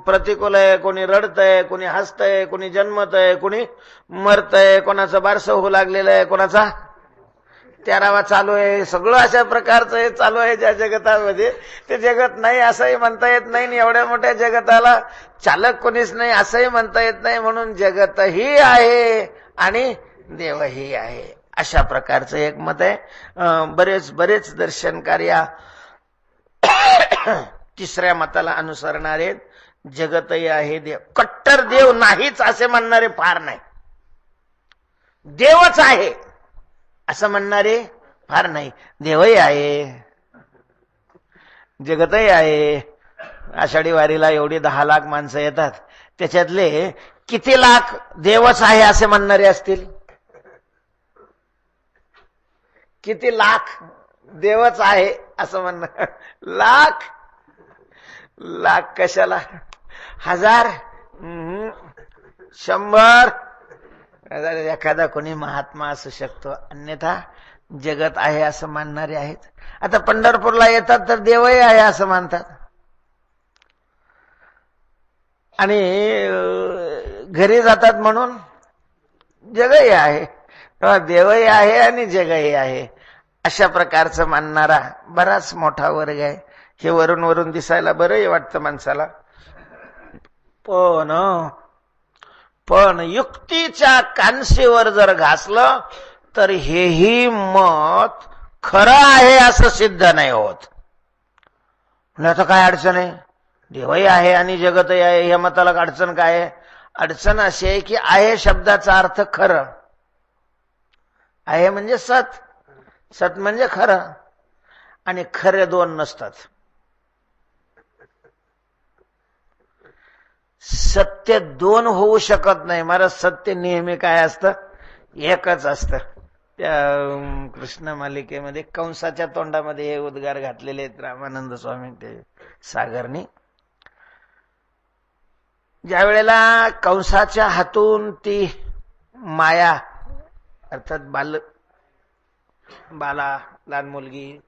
प्रतिकूल आहे, कोणी रडतंय, कोणी हसतंय, कोणी जन्मतंय, कोणी मरतंय, कोणाचं बारसं होऊ लागलेलं आहे, कोणाचा 13वा चालू आहे. सगळं अशा प्रकारचं हे चालू आहे ज्या जगतामध्ये. ते जगत नाही असंही म्हणता येत नाही, आणि एवढ्या मोठ्या जगताला चालक कोणीच नाही असंही म्हणता येत नाही. म्हणून जगतही आहे आणि देवही आहे, अशा प्रकारचं एक मत आहे. बरेच दर्शनकार्या तिसऱ्या मताला अनुसरणारे जगतही आहे, देव. कट्टर देव नाहीच असे म्हणणारे फार नाही. देवच आहे असं म्हणणारे फार नाही. देवही आहे, जगतही आहे. आषाढी वारीला एवढी 10 लाख माणसं येतात, त्याच्यातले किती लाख देवच आहे असे म्हणणारे असतील? किती लाख देवच आहे असं म्हणणार? लाख कशाला? 1000, 100, एखादा कोणी महात्मा असू शकतो, अन्यथा जगत आहे असं मानणारे आहेत. आता पंढरपूरला येतात तर देवही आहे असं मानतात, आणि घरी जातात म्हणून जगही आहे. देवही आहे आणि जगही आहे, अशा प्रकारचं मानणारा बराच मोठा वर्ग आहे. हे वरून दिसायला बरंही वाटतं माणसाला, पण युक्तीच्या कानशीवर जर घासलं तर हेही मत खरं आहे असं सिद्ध नाही होत. म्हणजे आता काय अडचण आहे? देवही आहे आणि जगतही आहे, या मताला अडचण काय आहे? अडचण अशी आहे की आहे शब्दाचा अर्थ खरं आहे, म्हणजे सत म्हणजे खरं, आणि खरे दोन नसतात. सत्य दोन होऊ शकत नाही. महाराज, सत्य नेहमी काय असतं? एकच असतं. त्या कृष्ण मालिकेमध्ये कंसाच्या तोंडामध्ये हे उद्गार घातलेले आहेत रामानंद स्वामी ते सागरनी. ज्या वेळेला कंसाच्या हातून ती माया अर्थात बाला लहान मुलगी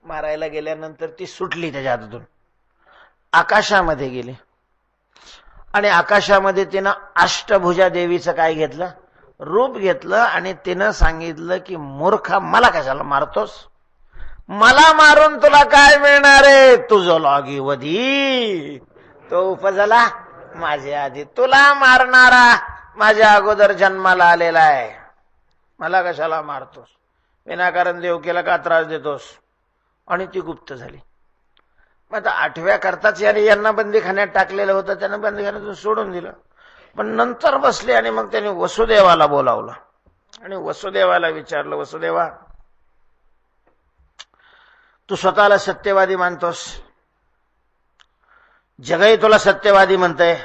मारायला गेल्यानंतर ती सुटली त्याच्या हातून, आकाशामध्ये गेली, आणि आकाशामध्ये तिनं अष्टभुजा देवीचं काय घेतलं? रूप घेतलं, आणि तिनं सांगितलं की मूर्खा, मला कशाला मारतोस? मला मारून तुला काय मिळणार आहे? तुझं लागी वधी तो उपजला माझ्या आधी. तुला मारणारा माझ्या अगोदर जन्माला आलेला आहे, मला कशाला मारतोस? विनाकारण देवकीला का त्रास देतोस? आणि ती गुप्त झाली. मग आता 8व्या करताच यांना बंदीखान्यात टाकलेलं होतं, त्यानं बंदीखान्यातून सोडून दिलं. पण नंतर बसले आणि मग त्यांनी वसुदेवाला बोलावलं आणि वसुदेवाला विचारलं, वसुदेवा, तू स्वतःला सत्यवादी मानतोस, जगही तुला सत्यवादी म्हणतंय,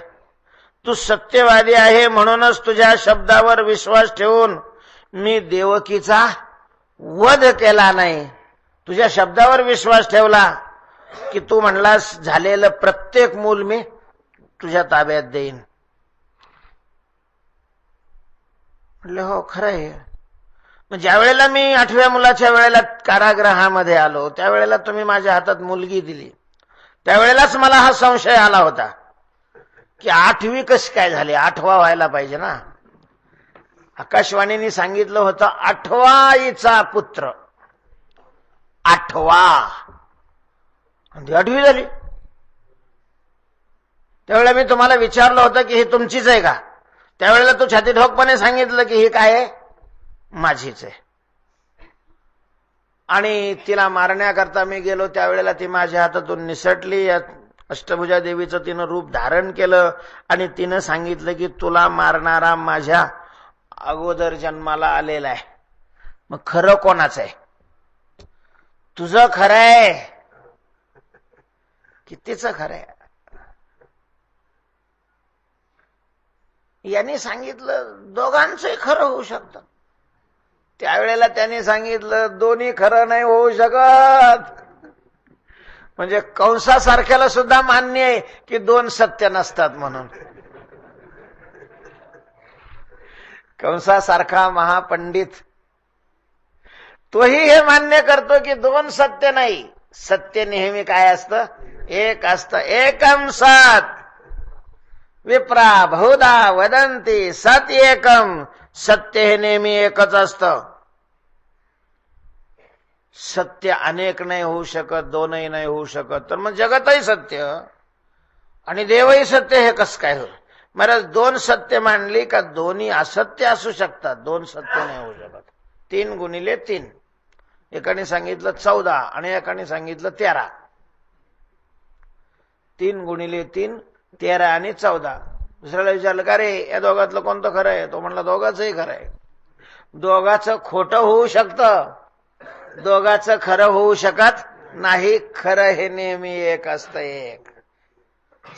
तू सत्यवादी आहे म्हणूनच तुझ्या शब्दावर विश्वास ठेवून मी देवकीचा वध केला नाही. तुझ्या शब्दावर विश्वास ठेवला की तू म्हणलास झालेलं प्रत्येक मूल मी तुझ्या ताब्यात देईन. म्हटलं हो खरं आहे. मग ज्या वेळेला मी 8व्या मुलाच्या वेळेला कारागृहामध्ये आलो, त्यावेळेला तुम्ही माझ्या हातात मुलगी दिली, त्यावेळेलाच मला हा संशय आला होता की 8वी कशी काय झाली? 8वा व्हायला पाहिजे ना. आकाशवाणीने सांगितलं होतं 8वा आईचा पुत्र, 8वा, आणि ती 8वी झाली. त्यावेळेला मी तुम्हाला विचारलं होतं की ही तुमचीच आहे का? त्यावेळेला तू छाती ठोकपणे सांगितलं की ही काय आहे? माझीच आहे. आणि तिला मारण्याकरता मी गेलो, त्यावेळेला ती माझ्या हातातून निसटली. अष्टभुजा देवीचं तिनं रूप धारण केलं आणि तिनं सांगितलं की तुला मारणारा माझ्या अगोदर जन्माला आलेला आहे. मग खरं कोणाचं आहे? तुझं खरं आहे की तिचं खरं आहे? यांनी सांगितलं दोघांचंही खरं होऊ शकतं. त्यावेळेला त्यांनी सांगितलं दोन्ही खरं नाही होऊ शकत. म्हणजे कंसासारख्याला सुद्धा मान्य आहे की 2 सत्य नसतात म्हणून. कंसासारखा महापंडित तोही हे मान्य करतो की दोन सत्य नाही, सत्य नेहमी काय असतं? एक असतं. एकम सत विप्रा बहुधा वदंती सत एकम. सत्य हे नेहमी एकच असतं. सत्य अनेक नाही होऊ शकत, दोनही नाही होऊ शकत. तर मग जगतही सत्य आणि देवही सत्य हे कसं काय होईल? महाराज दोन सत्य मांडली का दोन्ही असत्य असू शकतात, दोन सत्य नाही होऊ शकत. 3 गुणिले 3, एकाने सांगितलं 14 आणि एकाने सांगितलं 13. 3 गुणिले 3 13 आणि 14. दुसऱ्याला विचारलं का रे या दोघातलं कोणतं खरं आहे? तो म्हणला दोघांचंही खरं आहे. दोघाचं खोटं होऊ शकतं, दोघाचं खरं होऊ शकत नाही. खरं हे नेहमी एक असतं. एक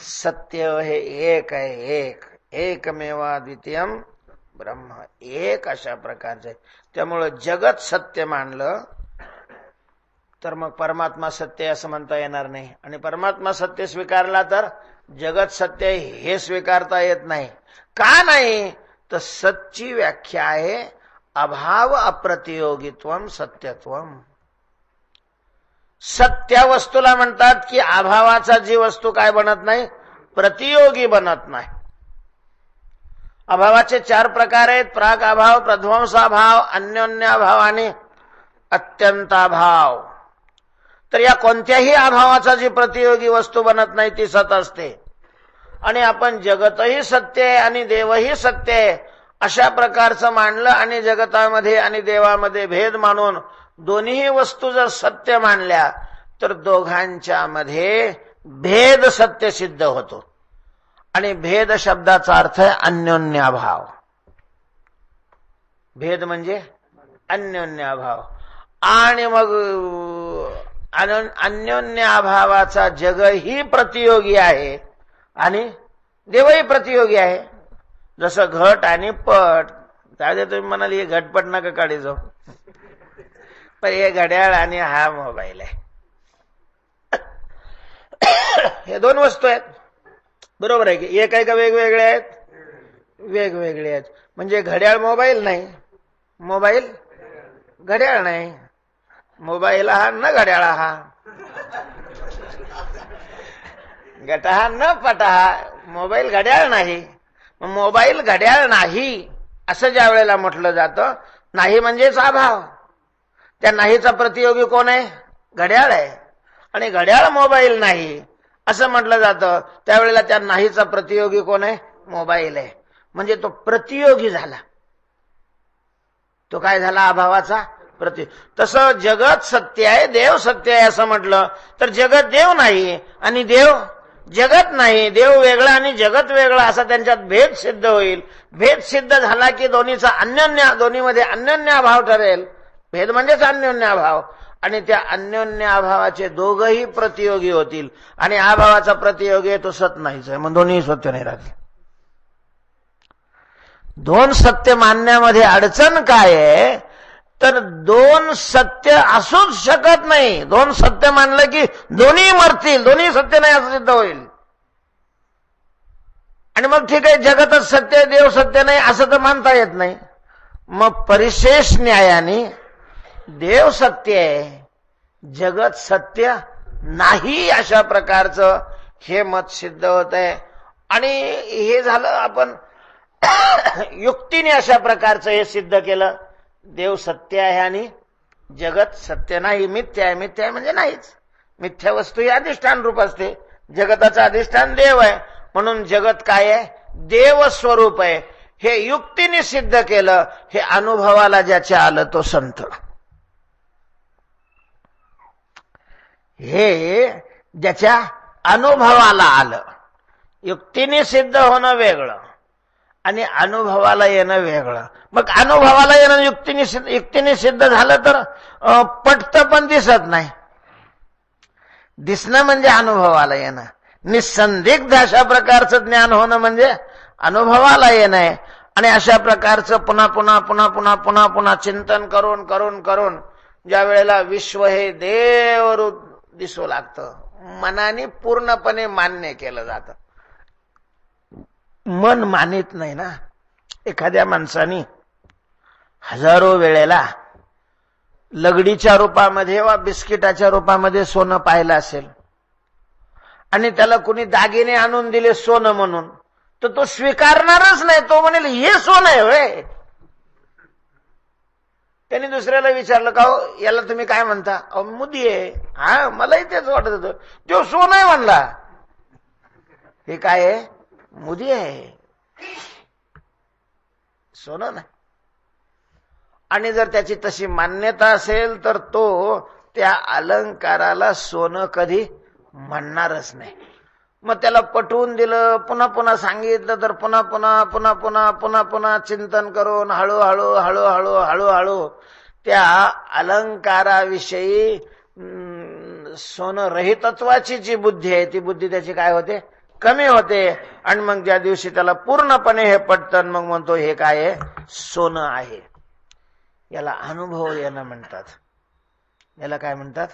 सत्य हे एक आहे. एक एकमेवा द्वितीयम ब्रह्म. एक अशा प्रकारचे. त्यामुळं जगत सत्य मानलं तर मग परमात्मा सत्य असं म्हणता येणार नाही. आणि परमात्मा सत्य स्वीकारला तर जगत सत्य हे स्वीकारता येत नाही. का नाही? तर सच्ची व्याख्या आहे अभाव अप्रतियोगित्वम सत्यत्वम. सत्य वस्तूला म्हणतात की अभावाचा जी वस्तू काय बनत नाही? प्रतियोगी बनत नाही. अभावाचे 4 प्रकार आहेत. प्राक अभाव, प्रध्वंसाभाव, अन्योन्याभाव आणि अत्यंताभाव. तर या कोणत्याही अभावाचा जी प्रतियोगी वस्तू बनत नाही ती सत असते. आणि आपण जगतही सत्य आहे आणि देवही सत्य आहे अशा प्रकारचं मांडलं आणि जगतामध्ये आणि देवामध्ये भेद मानून दोन्ही वस्तू जर सत्य मानल्या तर दोघांच्या मध्ये भेद सत्य सिद्ध होतो. आणि भेद शब्दाचा अर्थ आहे अन्योन्याभाव. भेद म्हणजे अन्योन्याभाव. आणि मग अन्योन्याभावाचा जगही प्रतियोगी आहे आणि देवही प्रतियोगी आहे. जसं घट आणि पट. त्यामध्ये तुम्ही म्हणाल हे घटपट नका काढी जाऊ, पण हे घड्याळ आणि हा मोबाईल आहे. हे 2 वस्तू आहेत, बरोबर आहे की? एक आहे का वेगवेगळे आहेत? वेगवेगळे आहेत. म्हणजे घड्याळ मोबाईल नाही, मोबाईल घड्याळ नाही. मोबाईल हा न घड्याळ हा, घटहा न पटहा. मोबाईल घड्याळ नाही. मोबाईल घड्याळ नाही असं ज्या वेळेला म्हटलं जातं, नाही म्हणजेच अभाव. त्या नाहीचा प्रतियोगी कोण आहे? घड्याळ आहे. आणि घड्याळ मोबाईल नाही असं म्हटलं जातं, त्यावेळेला त्या नाहीचा प्रतियोगी कोण आहे? मोबाईल आहे. म्हणजे तो प्रतियोगी झाला. तो काय झाला? अभावाचा तसं जगत सत्य आहे, देव सत्य आहे असं म्हटलं तर जगत देव नाही आणि देव जगत नाही. देव वेगळा आणि जगत वेगळा असा त्यांच्यात भेद सिद्ध होईल. भेद सिद्ध झाला की दोन्हीमध्ये अन्योन्याभाव ठरेल. भेद म्हणजेच अन्योन्याभाव. आणि त्या अन्योन्याभावाचे दोघही प्रतियोगी होतील. आणि अभावाचा प्रतियोगी आहे तो सत नाहीच आहे. मग दोन्ही सत्य नाही राहतील. 2 सत्य मानण्यामध्ये अडचण काय आहे? तर 2 सत्य असूच शकत नाही. 2 सत्य मानलं की दोन्ही मरतील, दोन्ही सत्य नाही असं सिद्ध होईल. आणि मग ठीक आहे, जगतच सत्य, देव सत्य नाही असं तर मानता येत नाही. मग परिशेष न्यायाने देव सत्य आहे, जगत सत्य नाही अशा प्रकारचं हे मत सिद्ध होत आहे. आणि हे झालं आपण युक्तीने अशा प्रकारचं हे सिद्ध केलं. देव सत्य आहे आणि जगत सत्य नाही, मिथ्या आहे. मिथ्या आहे म्हणजे नाहीच. मिथ्या वस्तू ही अधिष्ठान रूप असते. जगताचं अधिष्ठान देव आहे, म्हणून जगत काय आहे? देव स्वरूप आहे. हे युक्तीने सिद्ध केलं. हे अनुभवाला ज्याच्या आलं तो संत. हे ज्याच्या अनुभवाला आलं. युक्तीने सिद्ध होणं वेगळं आणि अनुभवाला येणं वेगळं. मग अनुभवाला येणं युक्तीने सिद्ध झालं तर पटतं पण दिसत नाही. दिसणं म्हणजे अनुभवाला येणं. निसंदिग्ध अशा प्रकारचं ज्ञान होणं म्हणजे अनुभवाला येणं आहे. आणि अशा प्रकारचं पुन्हा पुन्हा पुन्हा पुन्हा पुन्हा पुन्हा चिंतन करून करून करून ज्या वेळेला विश्व हे देवरूप दिसू लागतं, मनाने पूर्णपणे मान्य केलं जातं. मन मानित नाही ना. एखाद्या माणसाने हजारो वेळेला लगडीच्या रूपामध्ये वा बिस्किटाच्या रूपामध्ये सोनं पाहिलं असेल आणि त्याला कुणी दागिने आणून दिले सोनं म्हणून, तर तो स्वीकारणारच नाही. तो म्हणेल हे सोनं आहे होय. त्यांनी दुसऱ्याला विचारलं, का हो याला तुम्ही काय म्हणता? अहो मुदी आहे. हा मलाही तेच वाटत होतं. तो सोनं आहे म्हणला. हे काय आहे? मुदी आहे, सोनं नाही. आणि जर त्याची तशी मान्यता असेल तर तो त्या अलंकाराला सोनं कधी म्हणणारच नाही. मग त्याला पटवून दिलं, पुन्हा पुन्हा सांगितलं तर पुन्हा पुन्हा पुन्हा पुन्हा पुन्हा पुन्हा चिंतन करून हळूहळू हळूहळू हळूहळू त्या अलंकाराविषयी सोनं रहितत्वाची जी बुद्धी आहे ती बुद्धी त्याची काय होते? कमी होते. आणि मग ज्या दिवशी त्याला पूर्णपणे हे पटतं मग म्हणतो हे काय आहे? सोनं आहे. याला अनुभव येणं म्हणतात. याला काय म्हणतात?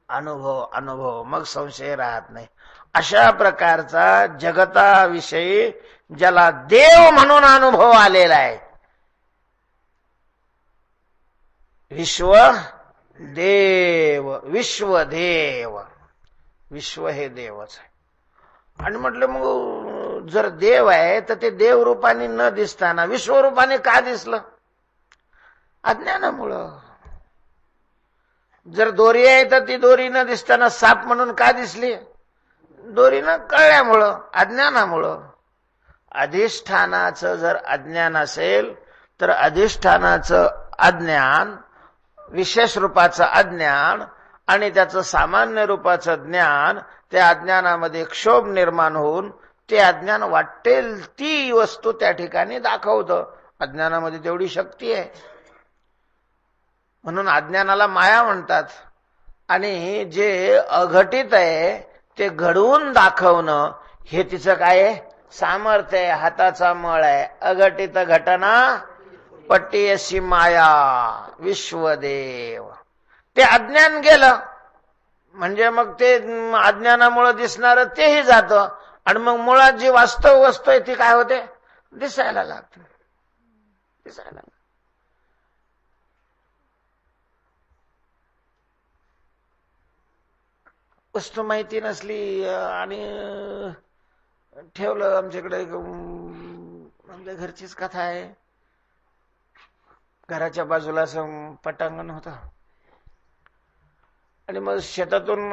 अनुभव. अनुभव. मग संशय राहत नाही. अशा प्रकारचा जगताविषयी ज्याला देव म्हणून अनुभव आलेला आहे, विश्वदेव, विश्वदेव, विश्व हे देवच आहे. आणि म्हटलं मग जर देव आहे तर ते देव रूपाने न दिसताना विश्वरूपाने का दिसलं? अज्ञानामुळं. जर दोरी आहे तर ती दोरी न दिसताना साप म्हणून का दिसली? दोरीनं कळल्यामुळं, अज्ञानामुळं. अधिष्ठानाचं जर अज्ञान असेल तर अधिष्ठानाचं अज्ञान, विशेष रूपाचं अज्ञान आणि त्याचं सामान्य रूपाचं ज्ञान, त्या अज्ञानामध्ये क्षोभ निर्माण होऊन ते अज्ञान वाटेल ती वस्तू त्या ठिकाणी दाखवतं. अज्ञानामध्ये तेवढी शक्ती आहे. म्हणून अज्ञानाला माया म्हणतात. आणि जे अघटित आहे ते घडवून दाखवणं हे तिचं काय आहे? सामर्थ्य आहे. हाताचा मळ आहे. अघटित घटना पट्टीयसी माया, विश्वदेव. ते अज्ञान गेलं म्हणजे मग ते अज्ञानामुळे दिसणार तेही जातं. आणि मग मुळात जी वास्तव वस्तू आहे ती काय होते? दिसायला लागते. दिसायला लागते. वस्तू माहिती नसली आणि ठेवलं. आमच्याकडे आमच्या घरचीच कथा आहे. घराच्या बाजूला असं पटांगण होतं आणि मग शेतातून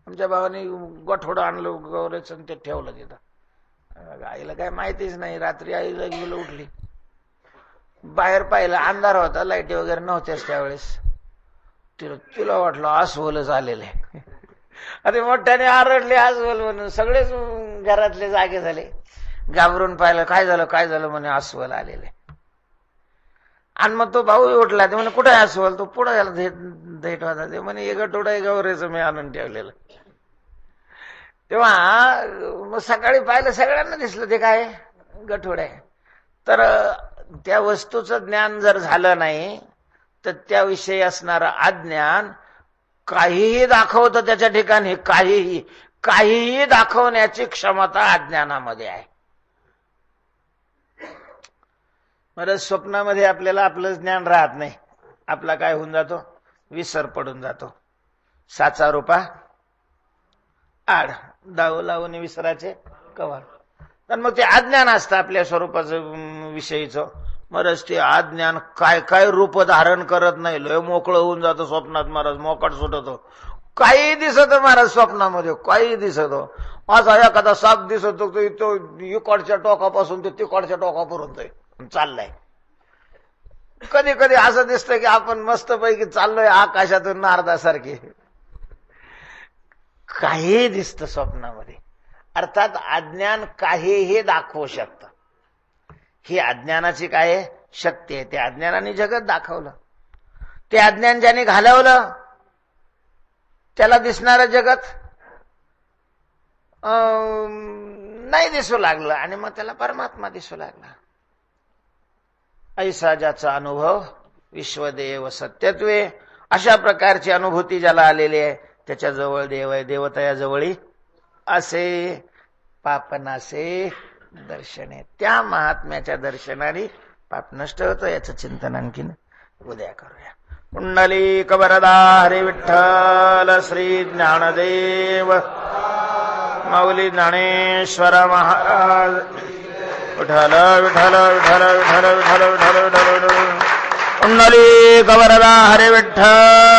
आमच्या भावाने गोठवडं आणलं गौरेच आणि ते ठेवलं तिथं. आईला काय माहितीच नाही. रात्री आईला गेलं, उठली, बाहेर पाहिलं, अंधार होता, लाईटी वगैरे नव्हत्याच त्यावेळेस. तिला वाटलं अस्वल झालेलं आहे. अरे मोठ्याने आरडले अस्वल म्हणून. सगळेच घरातले जागे झाले. घाबरून पाहिलं, काय झालं काय झालं? म्हणे अस्वल आलेले. आणि मग तो भाऊ उठला. ते म्हणे कुठे आहे अस्वल? तो पुढे याला देत होता. ते म्हणे एक गटोडा गौरेचं मी आणून ठेवलेलं. तेव्हा मग सकाळी पाहिलं, सगळ्यांना दिसलं ते काय गठोड आहे. तर त्या वस्तूचं ज्ञान जर झालं नाही तर त्याविषयी असणारं अज्ञान काहीही दाखवतं त्याच्या ठिकाणी. काहीही काहीही दाखवण्याची क्षमता अज्ञानामध्ये आहे. बरं, स्वप्नामध्ये आपल्याला आपलं ज्ञान राहत नाही. आपला काय होऊन जातो? विसर पडून जातो. साचा रूपा आड, दाव लावून विसराचे कवार. तर मग ते अज्ञान असतं आपल्या स्वरूपाचं विषयीचं. महाराज ते अज्ञान काय काय रूप धारण करत नाही. लय मोकळं होऊन जातं स्वप्नात. महाराज मोकाट सुटतो. काही दिसत महाराज स्वप्नामध्ये, काही दिसत. असा एखादा साप दिसतो तो इकडच्या टोकापासून ते तिकडच्या टोकापर्यंत चाललाय. कधी कधी असं दिसतं की आपण मस्तपैकी चाललोय आकाशातून नारदासारखे. काही दिसतं स्वप्नामध्ये. अर्थात अज्ञान काहीही दाखवू शकतं. ही अज्ञानाची काय आहे? शक्ती आहे. त्या अज्ञानाने जगत दाखवलं. ते अज्ञान ज्याने घालवलं त्याला दिसणारं जगत नाही दिसू लागलं आणि मग त्याला परमात्मा दिसू लागला. ऐसा ज्याचा अनुभव विश्वदेव सत्यत्वे. अशा प्रकारची अनुभूती ज्याला आलेली आहे त्याच्या जवळ देव आहे. देवता या जवळी असे पापनासे दर्शन आहे. त्या महात्म्याच्या दर्शनाने पाप नष्ट होतं. याचं चिंतन आणखीन उद्या करूया. कुंडलिक वरदा हरी विठ्ठल श्री ज्ञानदेव माऊली ज्ञानेश्वर महाराज विठ्ठल विठ्ठल विठ्ठल विठ्ठल विठ्ठल विठ्ठल विठ्ठल. कुंडलिक वरदा हरी विठ्ठल.